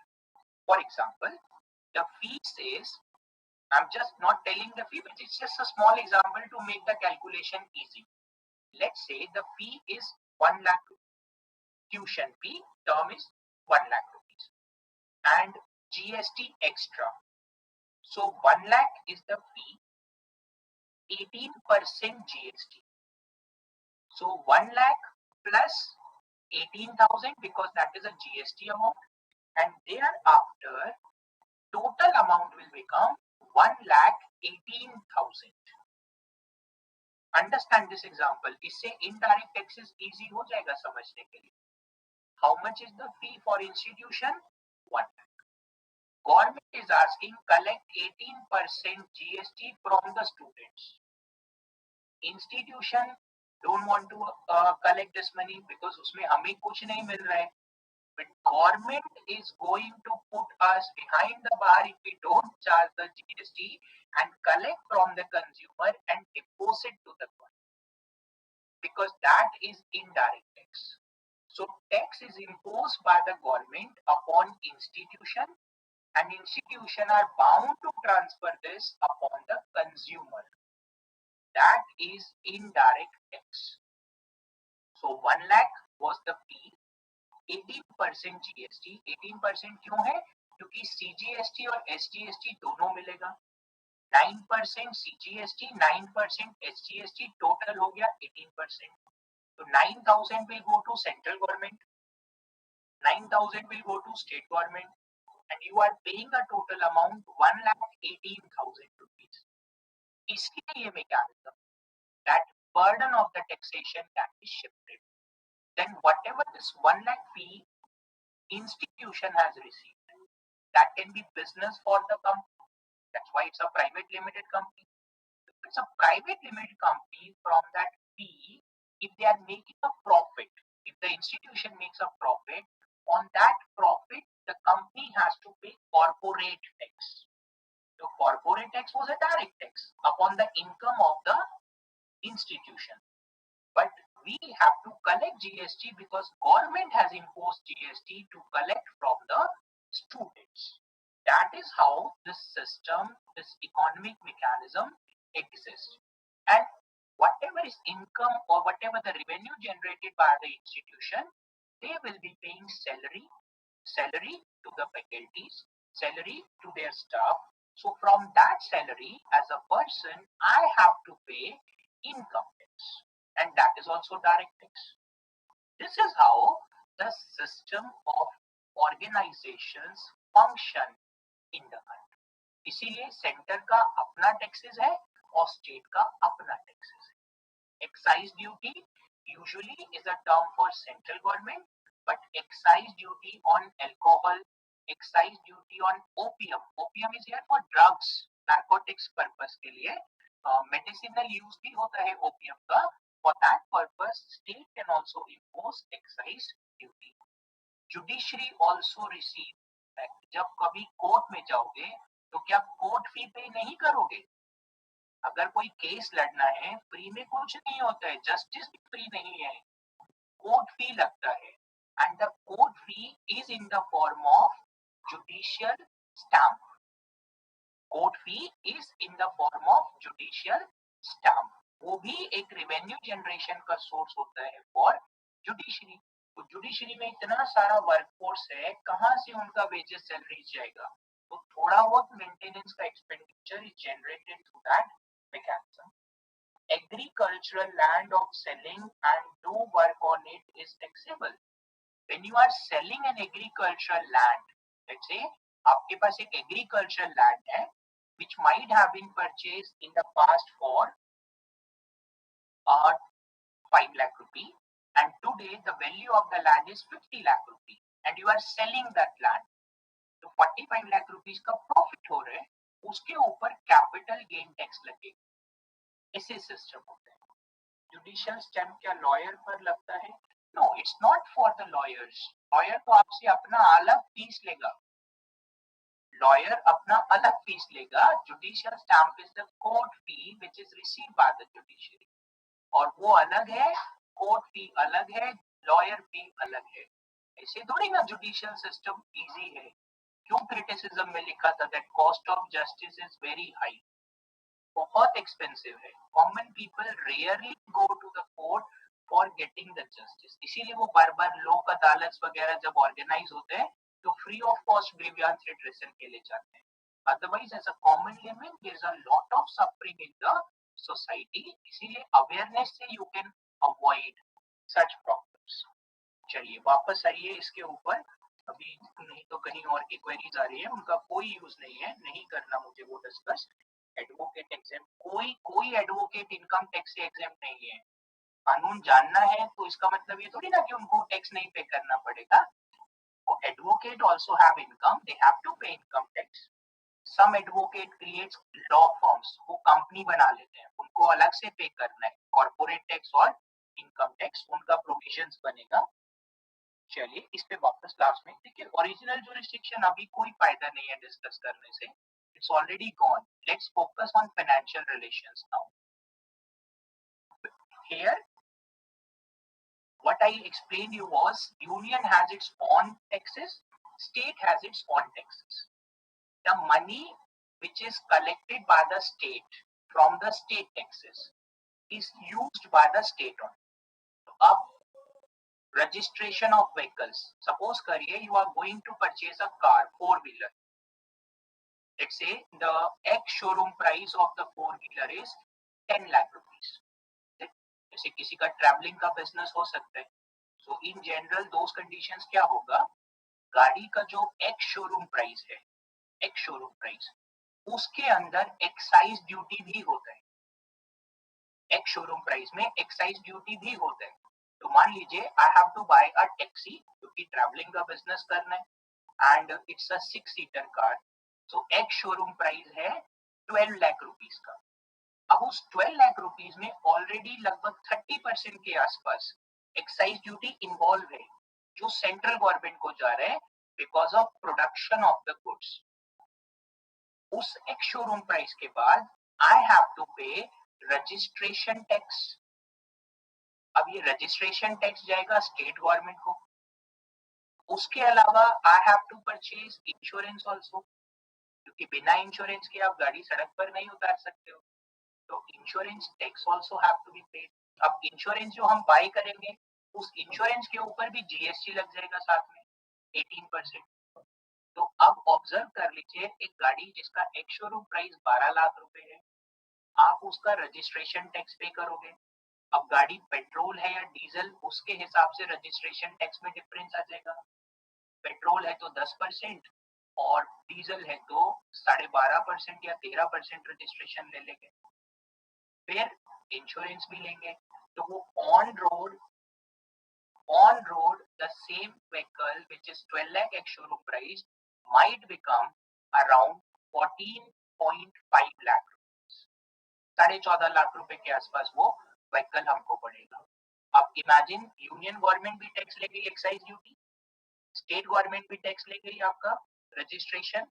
S1: For example, the fee says, I'm just not telling the fee, but it's just a small example to make the calculation easy. Let's say the fee is 1 lakh rupees. Tuition fee term is 1 lakh rupees and GST extra. So 1 lakh is the fee, 18% GST. So 1 lakh plus 18,000 because that is a GST amount, and thereafter total amount will become 1,18,000. Understand this example. इससे indirect taxes easy हो जाएगा समझने के लिए. How much is the fee for institution? 1 lakh. Government is asking collect 18% GST from the students. Institution don't want to collect this money because उसमें हमें कुछ नहीं मिल रहा है. But government is going to put us behind the bar if we don't charge the GST and collect from the consumer and deposit to the government, because that is indirect tax. So tax is imposed by the government upon institution, and institution are bound to transfer this upon the consumer. That is indirect tax. So 1 lakh was the fee, 18% GST. 18% क्यों है? क्योंकि CGST और SGST दोनों मिलेगा। 9% CGST, 9% SGST, total हो गया 18%. So 9,000 will go to central government, 9,000 will go to state government, and you are paying a total amount 1,18,000 rupees. इसलिए ये mechanism, that burden of the taxation can be shifted. Then whatever this 1 lakh fee institution has received, that can be business for the company. That's why it's a private limited company. If it's a private limited company, from that fee, if they are making a profit, if the institution makes a profit, on that profit, the company has to pay corporate tax. So corporate tax was a direct tax upon the income of the institution. But we have to collect GST because government has imposed GST to collect from the students. That is how this system, this economic mechanism exists. And whatever is income or whatever the revenue generated by the institution, they will be paying salary to the faculties, salary to their staff. So from that salary, as a person, I have to pay income tax. And that is also direct tax. This is how the system of organizations function in the country. इसीलिए centre का अपना taxes है और state का अपना taxes है. Excise duty usually is a term for central government, but excise duty on alcohol, excise duty on opium is here for drugs, narcotics purpose के लिए. Medicinal use भी होता है opium का. For that purpose, state can also impose excise duty. Judiciary also receive. जब कभी court में जाओगे तो क्या कोर्ट फी पे नहीं करोगे? अगर कोई केस लड़ना है, फ्री में कुछ नहीं होता है, जस्टिस भी फ्री नहीं है, कोर्ट फी लगता है. And the court fee is in the form of judicial stamp. Court fee is in the form of judicial stamp. वो भी एक रेवेन्यू जनरेशन का सोर्स होता है फॉर जुडिशरी. तो जुडिशरी में इतना सारा वर्कफोर्स है, कहां से उनका वेजेस सैलरी जाएगा? तो थोड़ा बहुत मेंटेनेंस का expenditure is generated through that mechanism. Agricultural land of selling and do work on it is taxable. When you are selling an agricultural land, let's say आपके पास एक agricultural land है which might have been purchased in the past for 5 lakh rupee, and today the value of the land is 50 lakh rupee and you are selling that land. तो 45 lakh rupees का profit हो रहा है, उसके ऊपर capital gain tax लगेगा. ऐसे system होते हैं. जुडिशियल स्टैम्प क्या लॉयर पर लगता है? No, it's not for the lawyers. Lawyer तो आपसे अपना अलग फीस लेगा. लॉयर अपना अलग फीस लेगा. Judicial stamp is the court fee which is received by the judiciary, और वो अलग है, कोर्ट फी अलग है, लॉयर फी अलग है. ऐसे थोड़ी ना जुडिशियल सिस्टम इजी है. क्यों क्रिटिसिज्म में लिखा था that cost of justice is very high? बहुत एक्सपेंसिव है. Common people rarely go to the court for getting the justice. इसीलिए वो बार बार लोक अदालत वगैरह जब ऑर्गेनाइज होते हैं तो free of cost grievance redressal के लिए जाते हैं. Otherwise as a common layman there is a lot of suffering in the society. इसीलिए अवेयरनेस से you can avoid such problems. चलिए वापस आइए इसके ऊपर. अभी नहीं तो कहीं और की क्वेरीज आ रही है, उनका कोई यूज नहीं है, नहीं करना मुझे वो डिस्कस. एडवोकेट एग्जाम, कोई एडवोकेट इनकम टैक्स से एग्जाम नहीं है. कानून जानना है तो इसका मतलब ये थोड़ी ना कि उनको टैक्स नहीं पे करना पड़ेगा. Advocate also have income, they have to pay income tax. Some advocate creates law firms, वो कंपनी बना लेते हैं, उनको अलग से पे करना है कॉर्पोरेट टैक्स और इनकम टैक्स, उनका प्रोविजंस बनेगा. चलिए इस पे वापस क्लास में. देखिए ओरिजिनल जुरिस्डिक्शन अभी कोई फायदा नहीं है डिस्कस करने से. It's already gone. Let's focus on financial relations now. Here, what I explained you was union has its own taxes, state has its own taxes. The money which is collected by the state from the state taxes is used by the state on. अब registration of vehicles. Suppose करिए you are going to purchase a car, 4-wheeler. Let's say the X showroom price of the 4-wheeler is 10 lakh rupees. जैसे किसी का travelling का business हो सकता है. सो in general those conditions क्या होगा, गाड़ी का जो एक्स शोरूम प्राइस है, एक्स शोरूम प्राइस, उसके अंदर एक्साइज ड्यूटी भी होता है. एक्स शोरूम प्राइस में एक्साइज ड्यूटी भी होता है. तो मान लीजिए I have to buy a taxi क्योंकि ट्रैवलिंग का बिजनेस करना है and it's a six seater car. So ex showroom price है 12 लाख रुपीस का. अब उस 12 लाख रुपीस में ऑलरेडी लगभग 30% के आसपास एक्साइज ड्यूटी इन्वॉल्व है जो सेंट्रल गवर्नमेंट को जा रहा है because of production of the goods. उस एक्स शोरूम प्राइस के बाद I have to pay registration tax. अब ये रजिस्ट्रेशन टैक्स जाएगा स्टेट गवर्नमेंट को. उसके अलावा I have to purchase insurance also, क्योंकि बिना इंश्योरेंस के आप गाड़ी सड़क पर नहीं उतार सकते हो. तो insurance tax also have to be paid. अब इंश्योरेंस जो हम बाय करेंगे उस इंश्योरेंस के ऊपर भी जीएसटी लग जाएगा साथ में 18%. तो अब ऑब्जर्व कर लीजिए, एक गाड़ी जिसका एक्स शोरूम प्राइस 12 लाख रुपए है, आप उसका रजिस्ट्रेशन टैक्स पे करोगे. अब गाड़ी पेट्रोल है या डीजल, उसके हिसाब से रजिस्ट्रेशन टैक्स में डिफरेंस आ जाएगा। पेट्रोल है तो 10% और डीजल है तो 12.5% या 13% रजिस्ट्रेशन ले लेंगे। फिर इंश्योरेंस भी लेंगे, तो वो on road the same vehicle which is 12 lakh ex showroom price might become around 14.5 lakh, 14.5 lakh रुपए के आसपास वो व्हीकल हमको पड़ेगा। अब इमेजिन यूनियन गवर्नमेंट भी टैक्स ले गई एक्साइज ड्यूटी, स्टेट गवर्नमेंट भी टैक्स ले गई आपका रजिस्ट्रेशन,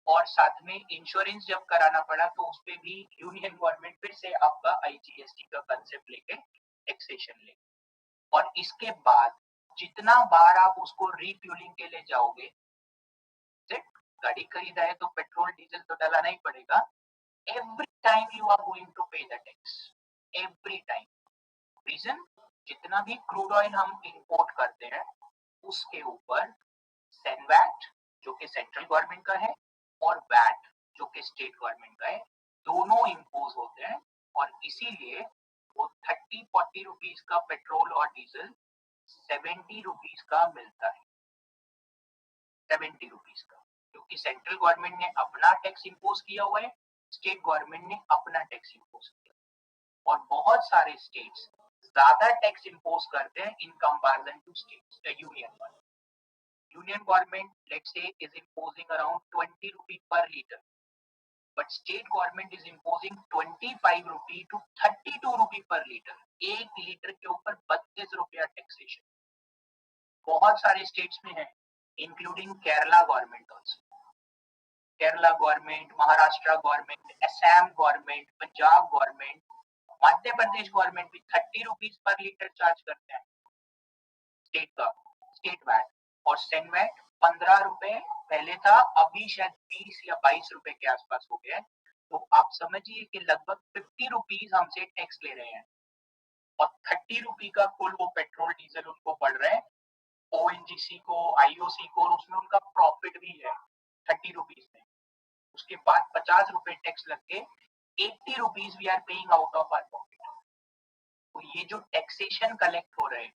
S1: और साथ में इंश्योरेंस जब कराना पड़ा तो उस पे भी यूनियन गवर्नमेंट फिर से आपका आईजीएसटी का कंसेप्ट लेके टैक्सेशन ले। और इसके बाद जितना बार आप उसको रीफ्यूलिंग के लिए जाओगे, गाड़ी खरीदा है तो पेट्रोल डीजल तो डलाना ही पड़ेगा, every time you are going to pay the tax, every time. Reason, जितना भी क्रूड ऑयल हम इंपोर्ट करते हैं उसके ऊपर सेनवैट जो कि सेंट्रल गवर्नमेंट का है और वैट जो कि स्टेट गवर्नमेंट का है, दोनों इम्पोज होते हैं। और इसीलिए वो 30-40 रुपीज का पेट्रोल और डीजल 70 रुपीज का मिलता है, 70 रुपीज का, क्योंकि सेंट्रल गवर्नमेंट ने अपना टैक्स इम्पोज किया हुआ है, स्टेट गवर्नमेंट ने अपना टैक्स इम्पोज किया, और बहुत सारे स्टेट्स ज्यादा टैक्स इम्पोज करते हैं in comparison to states. Union government, let's say, is imposing around 20 rupee per liter, but state government is imposing 25 rupee to 32 rupee per liter। 1 litre के ऊपर 32 रुपया टैक्सेशन बहुत सारे स्टेट्स में है, including Kerala government also. Kerala government, Maharashtra government, Assam government, Punjab government, Madhya Pradesh government भी 30 rupees per litre charge करते हैं स्टेट का, स्टेट वैट। और सेनवैट 15 रुपए पहले था, अभी शायद 20 या 22 रुपए के आसपास हो गया है। तो आप समझिए कि लगभग 50 रुपीज हमसे टैक्स ले रहे हैं, और 30 रुपी का कुल वो पेट्रोल डीजल उनको पड़ रहा है, ओएनजीसी को, आईओसी को, और उसमें उनका प्रॉफिट भी है 30 रुपीज में। उसके बाद 50 रुपए टैक्स लग के 80 rupees we are paying out of our pocket. तो ये जो टैक्सेशन कलेक्ट हो रहे हैं,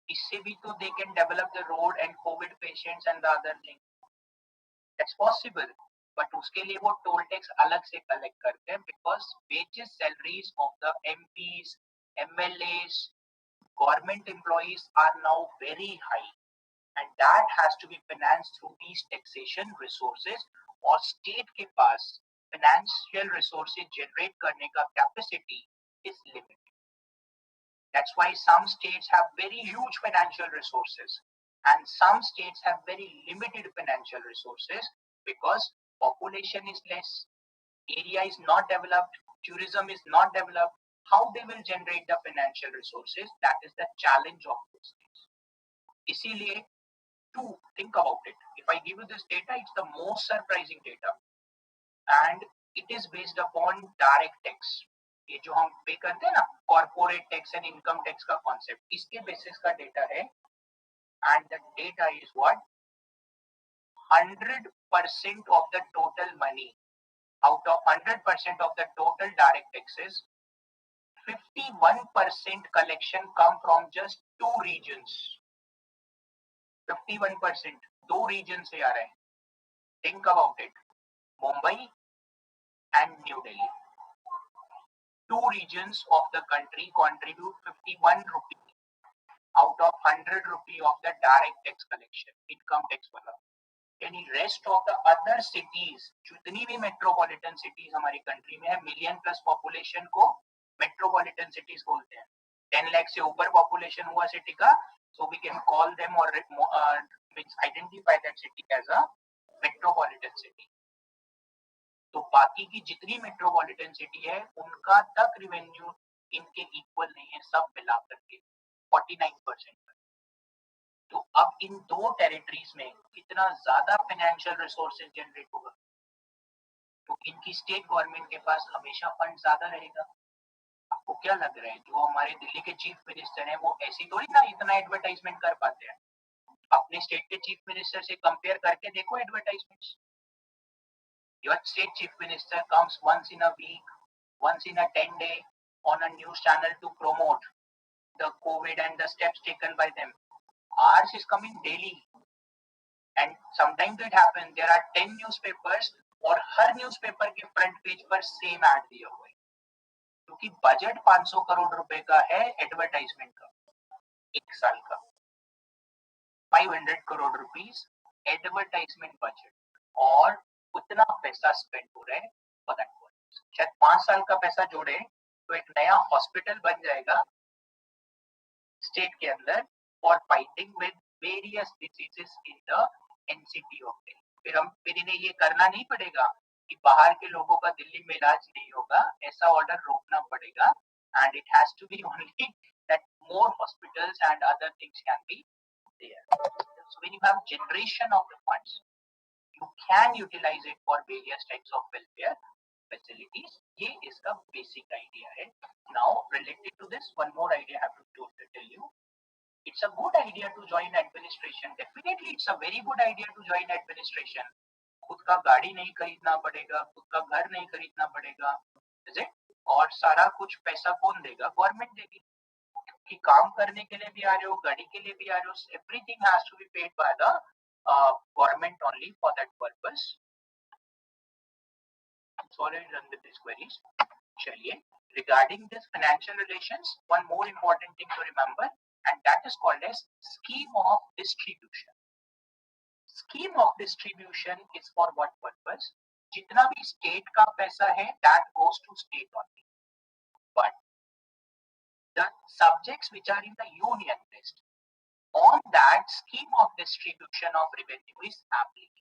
S1: इससे भी तो they can develop the road and COVID patients and the other thing. That's possible, but उसके लिए वो टोल टैक्स अलग से कलेक्ट करते हैं, because wages, salaries of the MPs, MLAs, government employees are now very high, and that has to be financed through these taxation resources, और state के पास financial resources generate करने का capacity is limited. That's why some states have very huge financial resources and some states have very limited financial resources, because population is less, area is not developed, tourism is not developed. How they will generate the financial resources? That is the challenge of those states. इसीलिए, to think about it, if I give you this data, it's the most surprising data, and it is based upon direct tax. ये जो हम पे करते हैं ना, corporate tax and income tax का concept, इसके बेसिस का डेटा है, and the data is what, 100% of the total money, out of 100% of the total direct taxes, 51% collection come from just 2 regions। 51% 2 reason से आ रहे हैं। Think about it, Mumbai and New Delhi. 2 regions of the country contribute 51 rupee out of 100 rupee of the direct tax collection, income tax वाला। यानी rest of the other cities, जितनी भी metropolitan cities हमारी country में है, मिलियन प्लस पॉपुलेशन को metropolitan cities बोलते हैं। 10 लाख से ऊपर पॉपुलेशन हुआ सिटी का, so we can call them or identify that city as a metropolitan city। तो बाकी की जितनी मेट्रोपॉलिटन सिटी है उनका तक रिवेन्यू इनके इक्वल नहीं है, सब मिला करके 49%। तो अब इन दो टेरिटरीज में कितना ज्यादा फाइनेंशियल रिसोर्सेज जनरेट होगा, तो इनकी स्टेट गवर्नमेंट के पास हमेशा फंड ज्यादा रहेगा। आपको क्या लग रहा है, जो हमारे दिल्ली के चीफ मिनिस्टर हैं वो ऐसी थोड़ी ना इतना एडवर्टाइजमेंट कर पाते हैं। अपने स्टेट के चीफ मिनिस्टर से कंपेयर करके देखो advertisements. Your state chief minister comes once in a week, once in a 10 day, on a news channel to promote the COVID and the steps taken by them. Ours is coming daily. And sometimes it happens, there are 10 newspapers और हर newspaper के front page पर same add दिया हुआ है, क्योंकि budget 500 crore रुपए का है एडवर्टाइजमेंट का, एक साल का 500 करोड़ रुपीस एडवर्टाइजमेंट बजट, और उतना पैसा स्पेंड हो रहा है फॉर दैट पर्पस। शायद 5 साल का पैसा जोड़े तो एक नया हॉस्पिटल बन जाएगा स्टेट के अंदर for fighting with various diseases in the NCT of Delhi. फिर इन्हें ये करना नहीं पड़ेगा कि बाहर के लोगों का दिल्ली में इलाज नहीं होगा, ऐसा ऑर्डर रोकना पड़ेगा, and it has to be only that more hospitals and other things can be there. So when you have generation of the funds, you can utilize it for various types of welfare facilities. ये इसका basic idea है. Now related to this, one more idea I have to tell you. It's a good idea to join administration. Definitely, it's a very good idea to join administration. खुद का गाड़ी नहीं खरीदना पड़ेगा, खुद का घर नहीं खरीदना पड़ेगा, is it? और सारा कुछ पैसा कौन देगा? गवर्नमेंट देगी। कि काम करने के लिए भी आ रहे हो, गाड़ी के लिए भी आ रहे हो, everything has to be paid by the government only for that purpose. It's already done with these queries. चलिए, regarding this financial relations, one more important thing to remember, and that is called as scheme of distribution. Scheme of distribution is for what purpose? जितना भी state का पैसा है, that goes to state only. But the subjects which are in the union list, on that scheme of distribution of revenue is applicable.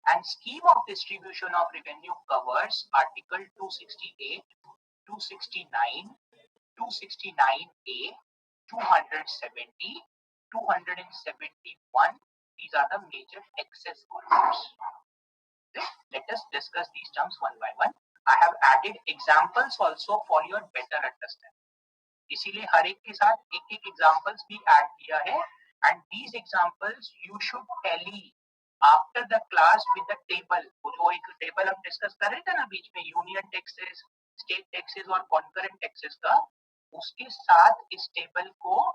S1: And scheme of distribution of revenue covers Article 268, 269, 269A, 270, 271. These are the major excess concepts. Let us discuss these terms one by one. I have added examples also for your better understanding. इसीलिए हर एक के साथ एक एक examples भी add किया है, and these examples you should tally after the class with the table. वो जो एक टेबल हम डिस्कस कर रहे थे ना बीच में, यूनियन टैक्सेस, स्टेट टैक्सेस और कॉन्करेंट टैक्सेस का, उसके साथ इस टेबल को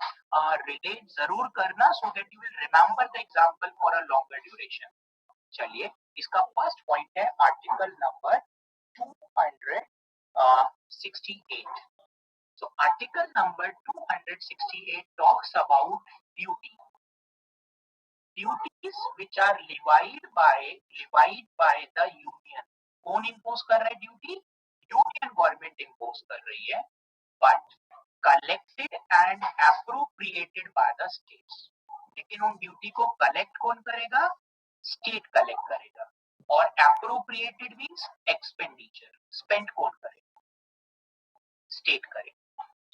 S1: रिलेट जरूर करना, so that you will remember the example for a longer duration. चलिए, इसका फर्स्ट पॉइंट है article number 268. So article number 268 talks about duty. Duties which are levied by the union. कौन impose कर रहा है duty? Union government impose कर रही है, but collected and appropriated by the states. लेकिन उन duty को collect कौन करेगा? State collect करेगा. और appropriated means expenditure. Spend कौन करेगा? State करेगा.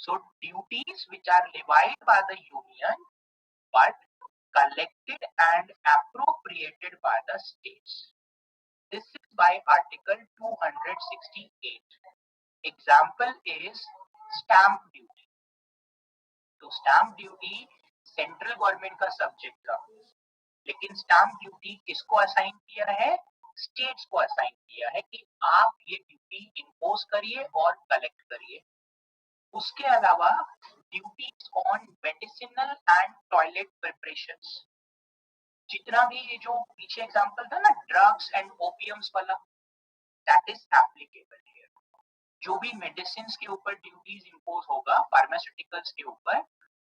S1: So duties which are levied by the union but collected and appropriated by the states. This is by Article 268. Example is stamp duty. तो stamp duty central government का subject था, लेकिन stamp duty किसको assign किया है? States को assign किया है कि आप ये ड्यूटी इंपोज करिए और कलेक्ट करिए। उसके अलावा duties on medicinal and toilet preparations, जितना भी ये जो पीछे एग्जांपल था ना ड्रग्स एंड ओपियम्स वाला, दैट इज एप्लीकेबल हियर। जो भी मेडिसिन के ऊपर ड्यूटीज इंपोज होगा फार्मास्यूटिकल्स के ऊपर,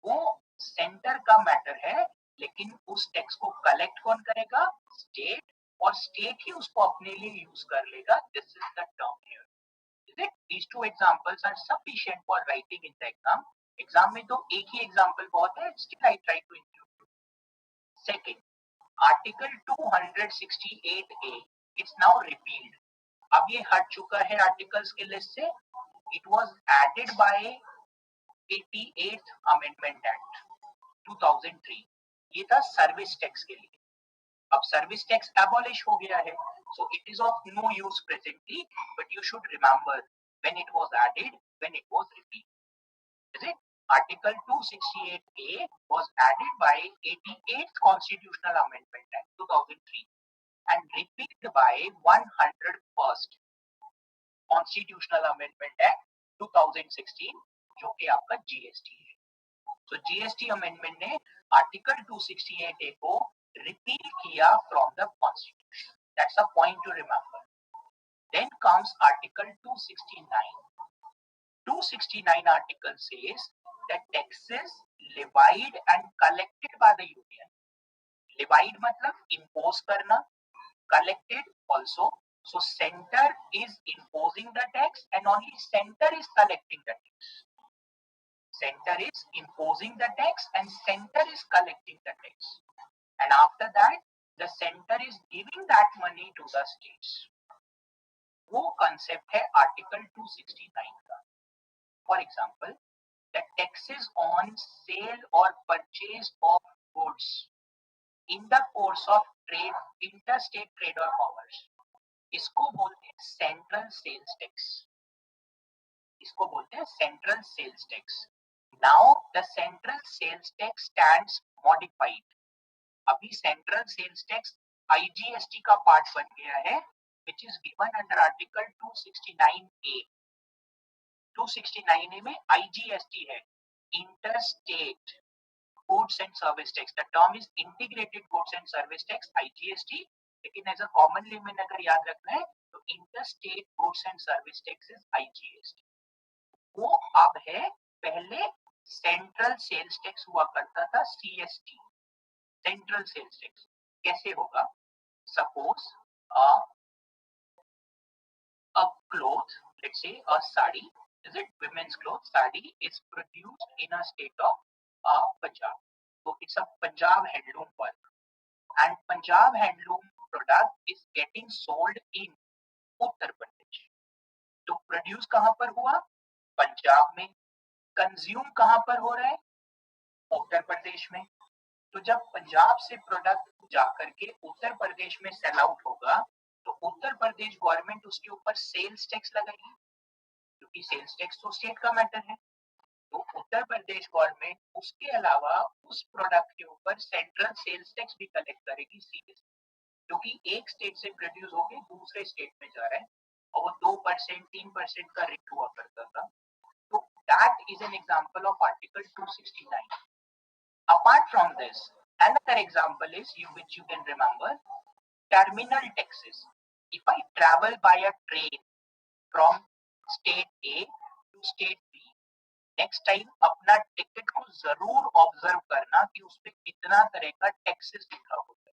S1: वो सेंटर का मैटर है, लेकिन उस टैक्स को कलेक्ट कौन करेगा? स्टेट, और स्टेट ही उसको अपने लिए यूज कर लेगा। This is the term here. These two examples are sufficient for writing in the exam. Exam में तो एक ही example बहुत है, still I try to include. Second, Article 268A, it's now repealed. अब ये हट चुका है आर्टिकल्स के लिस्ट से. It was added by 88th Amendment Act 2003. ये था सर्विस टैक्स के लिए. अब सर्विस टैक्स abolish हो गया है, so it is of no use presently, but you should remember when it was added, when it was repealed. Is it? Article 268A was added by 88th Constitutional Amendment Act 2003 and repealed by 101st Constitutional Amendment Act 2016 जो कि आपका GST है। तो GST amendment ने article 268A को repeal किया from the constitution. That's a point two remember. Then comes Article 269. 269 article says that taxes levied and collected by the union. Levied मतलब impose करना, collected also. So center is imposing the tax and only center is collecting the tax. Center is imposing the tax and center is collecting the tax. And after that, the center is giving that money to the states. वो concept है Article 269 का. For example, the taxes on sale or purchase of goods in the course of trade, interstate trade or commerce. इसको बोलते हैं central sales tax. इसको बोलते हैं central sales tax. Now the central sales tax stands modified. अभी central sales tax IGST का part बन गया है, which is given under Article 269A. 269A में IGST है, Interstate Goods and Service Tax. The term is Integrated Goods and Service Tax, IGST. लेकिन as a common lemon अगर याद रखना है तो Interstate Goods and Service Tax is IGST. वो अब है, पहले सेंट्रल सेल्स टैक्स हुआ करता था CST, सेंट्रल सेल्स टैक्स. कैसे होगा? Suppose a cloth, let's say a sari, is it women's cloth? Sari is produced in a state of Punjab. So it's a Punjab handloom work. And Punjab handloom product is getting sold in Uttar Pradesh. तो produce कहां पर हुआ? पंजाब में. Consume कहां पर हो रहा है? उत्तर प्रदेश में. तो जब पंजाब से प्रोडक्ट जाकर के उत्तर प्रदेश में सेल आउट होगा तो उत्तर प्रदेश गवर्नमेंट उसके ऊपर सेल्स टैक्स लगाएगी, क्योंकि सेल्स टैक्स तो स्टेट का मैटर है. तो उत्तर प्रदेश गवर्नमेंट उसके अलावा उस प्रोडक्ट के ऊपर सेंट्रल सेल्स टैक्स भी कलेक्ट करेगी सीधे, क्योंकि एक स्टेट से प्रोड्यूस होके दूसरे स्टेट में जा रहा है और वो 2% 3% का रेट हुआ करता था. तो that is an example of article 269. Apart from this, another example is which you can remember, terminal taxes. If I travel by a train from state A to state B, next time अपना ticket को जरूर observe करना कि उसपे कितना तरह का taxes लिखा होता है.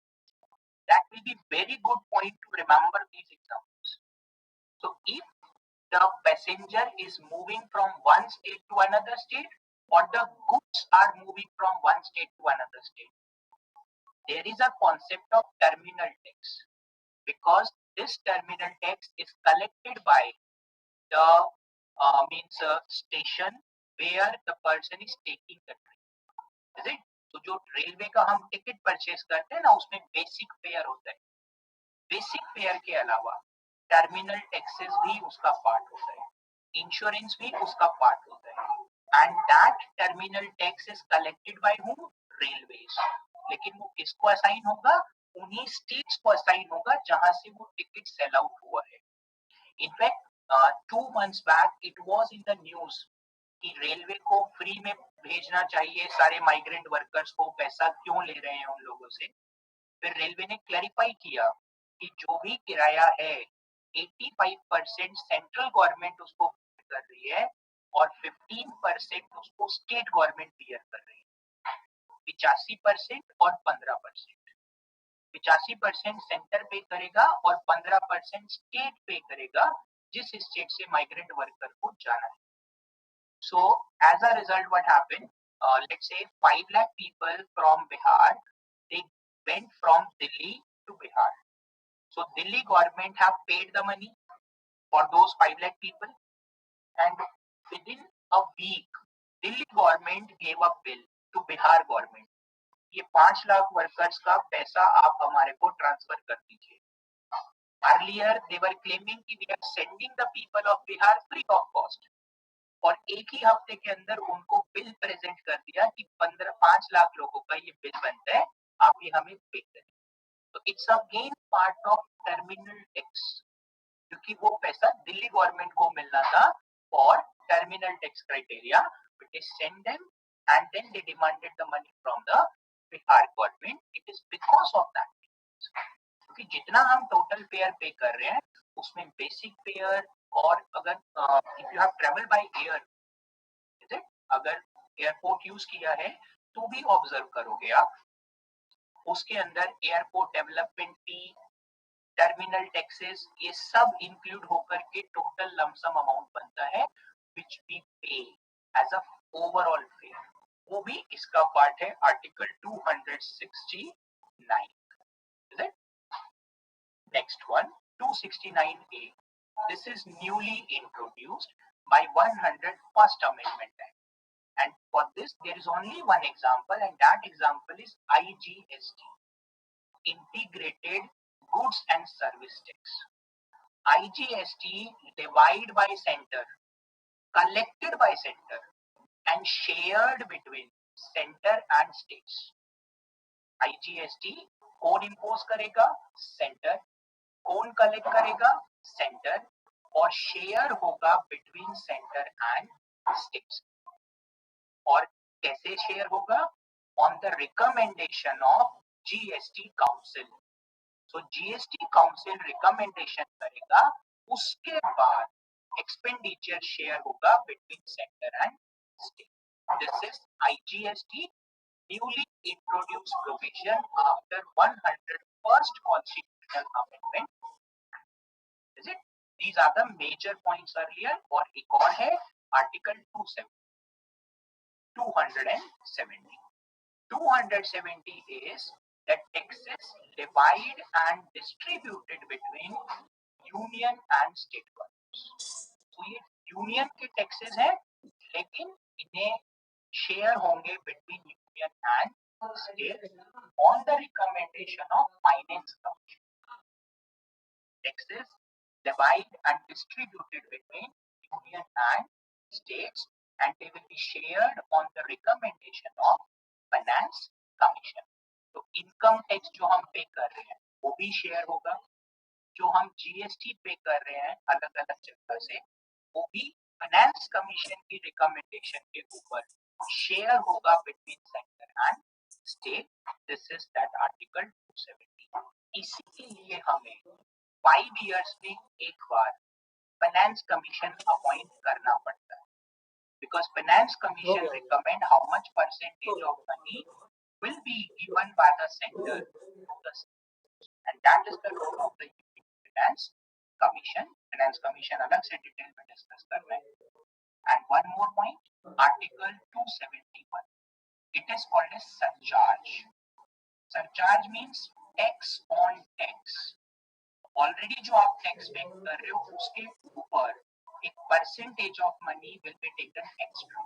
S1: That will be very good point to remember these examples. So if the passenger is moving from one state to another state, or the goods are moving from one state to another state, there is a concept of terminal tax, because this terminal tax is collected by the station where the person is taking the train. Is it? तो जो railway का हम ticket purchase करते हैं ना, उसमें basic fair होता है. बेसिक फेयर के अलावा टर्मिनल टैक्सेस भी उसका पार्ट होता है, इंश्योरेंस भी उसका पार्ट होता है. And that terminal tax is collected by whom? Railways. लेकिन वो किसको असाइन होगा? उन्हीं स्टेट्स को असाइन होगा जहां से वो टिकट सेल आउट हुआ है. In fact 2 months back it was in the news कि रेलवे को फ्री में भेजना चाहिए सारे माइग्रेंट वर्कर्स को, पैसा क्यों ले रहे हैं उन लोगों से. फिर रेलवे ने क्लैरिफाई किया कि जो भी किराया है 85% सेंट्रल गवर्नमेंट उसको कर रही है और 15% उसको स्टेट गवर्नमेंट बियर कर रही है. 85% और 15%. 85% सेंटर पे करेगा और 15% स्टेट पे करेगा जिस स्टेट से माइग्रेंट वर्कर को जाना है. So as a result what happened, let's say 5 lakh people from Bihar, they went from Delhi to Bihar. So Delhi government have paid the money for those 5 lakh people, and within a week Delhi government gave a bill to Bihar government. ये 5 lakh workers का पैसा आप हमारे को transfer कर दीजिए. Earlier they were claiming कि we are sending the people of Bihar free of cost, और एक ही हफ्ते के अंदर उनको बिल प्रेजेंट कर दिया कि 5 लाख लोगों का ये बिल बनता है, आप ये हमें पे करें. तो it's again part of terminal tax, क्योंकि वो पैसा दिल्ली गवर्नमेंट को मिलना था for terminal tax criteria, but they sent them and then they demanded the money from the Bihar government. It is because of that. क्योंकि जितना हम टोटल फेयर पे कर रहे हैं उसमें बेसिक फेयर और अगर if you have travel by air, अगर एयरपोर्ट यूज किया है तो भी ऑब्जर्व करोगे आप, उसके अंदर एयरपोर्ट डेवलपमेंट फी, टर्मिनल टैक्सेस, ये सब इंक्लूड होकर के टोटल लमसम अमाउंट बनता है विच वी पे एज अ ओवरऑल फेयर, वो भी इसका पार्ट है article 269. Next one, 269A. This is newly introduced by 101st Amendment Act. And for this, there is only one example, and that example is IGST, Integrated Goods and Service Tax. IGST divided by center, collected by center, and shared between center and states. IGST कौन impose करेगा? Centre. कौन collect करेगा? Centre. और share होगा between centre and states. और कैसे share होगा? On the recommendation of GST council. So GST council recommendation करेगा, उसके बाद एक्सपेंडिचर शेयर होगा between centre and state. This is IGST, newly introduced provision after 101st Constitutional Amendment. Is it? These are the major points earlier. और एक और है Article 270. 270 is the taxes levied and distributed between union and state governments. तो ये union के taxes हैं, लेकिन इन्हें शेयर होंगे between union and state on the recommendation of Finance Commission. Taxes levied and distributed between union and states, and they will be shared on the recommendation of Finance Commission. तो income tax जो हम पे कर रहे हैं वो भी share होगा, जो हम जीएसटी पे कर रहे हैं अलग अलग जगह से वो भी फाइनेंस कमीशन की रिकमेंडेशन के ऊपर शेयर होगा between centre and state. This is that article 270. इसी के लिए हमें 5 years में एक बार फाइनेंस कमीशन अपॉइंट करना पड़ता है, because finance commission recommend how much percentage of money will be given by the center to the state, and that is the role of the finance commission. Finance commission अलग से detail में discuss करना है. And one more point, Article 271. It is called as surcharge. Surcharge means tax on tax. Already जो आप tax पे कर रहे हो उसके ऊपर एक percentage of money will be taken extra.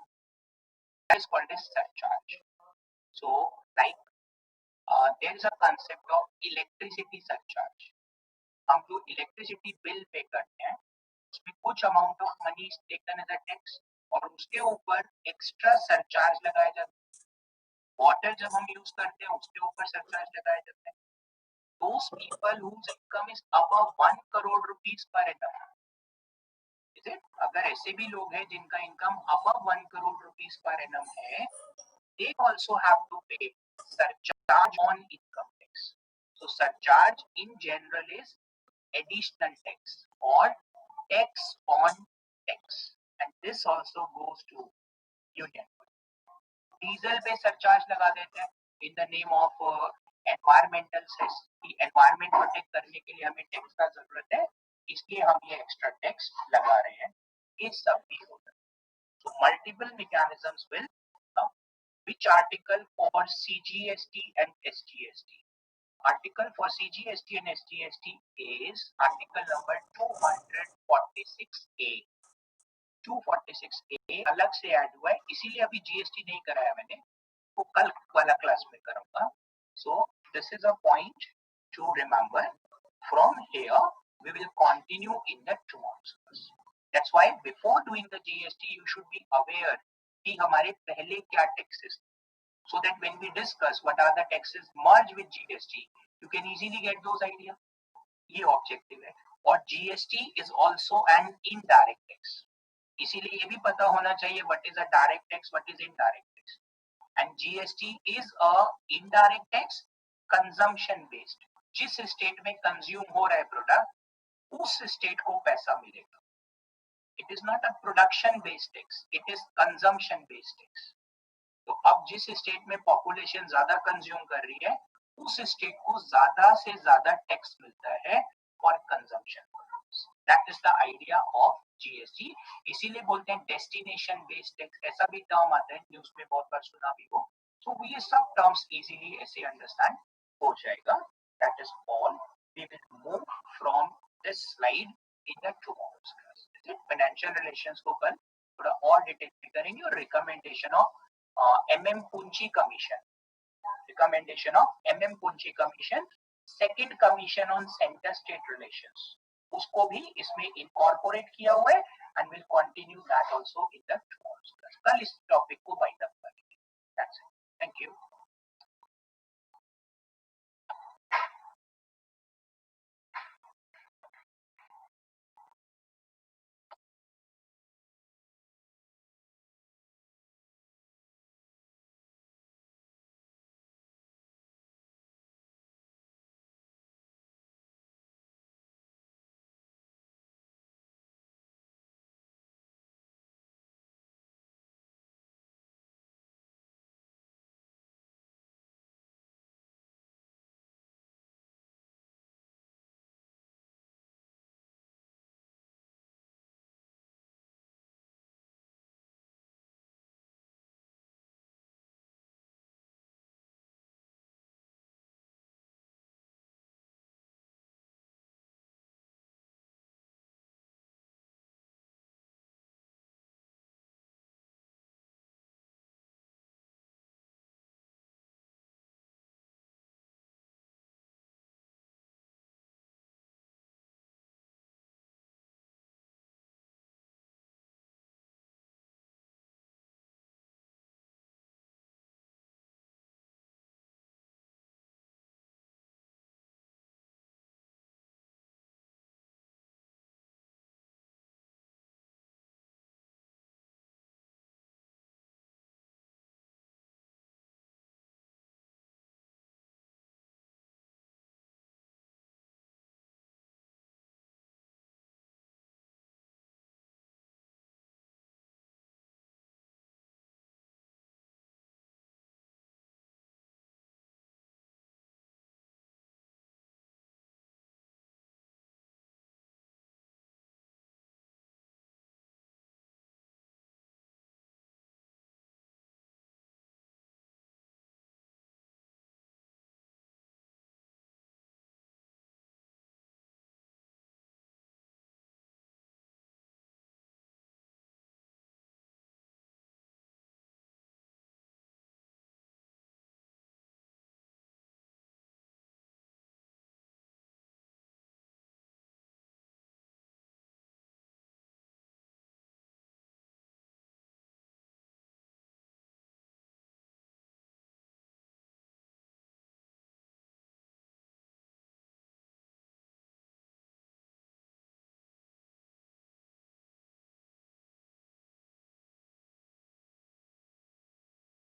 S1: That is called as surcharge. So, like there is a concept of electricity surcharge. हम जो इलेक्ट्रिसिटी बिल पे करते हैं उसमें कुछ amount of money is taken as a tax और उसके ऊपर extra surcharge लगाया जाता है. वाटर जब हम यूज करते हैं उसके ऊपर सरचार्ज लगाया जाता है. Those people whose income is above 1 crore rupees per annum, is it? अगर ऐसे भी लोग हैं जिनका income above 1 crore rupees per annum है, they also have to pay surcharge on income tax. So surcharge in general is additional tax or tax on tax, and this also goes to union. Diesel पे surcharge लगा देते हैं in the name of environmental cess. Environment protect करने के लिए हमें tax का जरूरत है, इसलिए हम ये एक्स्ट्रा टैक्स लगा रहे हैं. ये सब भी होता है. So multiple mechanisms will come. Which article for CGST and SGST? Article for CGST and SGST is article number 246A. 246A अलग से ऐड हुआ है, इसीलिए अभी जीएसटी नहीं कराया मैंने, वो कल वाला क्लास में करूंगा. So this is a point to remember. From here we will continue in the tomorrow's class. That's why before doing the GST you should be aware कि हमारे पहले क्या taxes, so that when we discuss what are the taxes merged with GST, you can easily get those ideas. ये objective है. और GST is also an indirect tax. इसीलिए ये भी पता होना चाहिए what is a direct tax, what is indirect tax. And GST is a indirect tax consumption based. जिस स्टेट में कंज्यूम हो रहा है प्रोडक्ट उस स्टेट को पैसा मिलेगा। It is not a production based tax, it is consumption based tax. तो अब जिस स्टेट में पॉपुलेशन ज्यादा कंज्यूम कर रही है उस स्टेट को ज्यादा से ज्यादा टैक्स मिलता है for consumption. That is the idea of GST. इसीलिए बोलते हैं डेस्टिनेशन बेस्ड टैक्स, ऐसा भी टर्म आता है न्यूज में बहुत बार सुना भी हो। तो ये सब टर्म्स इजीली ऐसे अंडरस्टैंड हो जाएगा। That is all. We will move from this slide in the tomorrow's class. Financial relations को कल थोड़ा और डिटेल में करेंगे और recommendation of MM Punchi Commission, recommendation of MM Punchi Commission, second commission on center state relations, उसको भी इसमें incorporate किया हुआ है and will continue that also in the tomorrow's class। कल इस टॉपिक को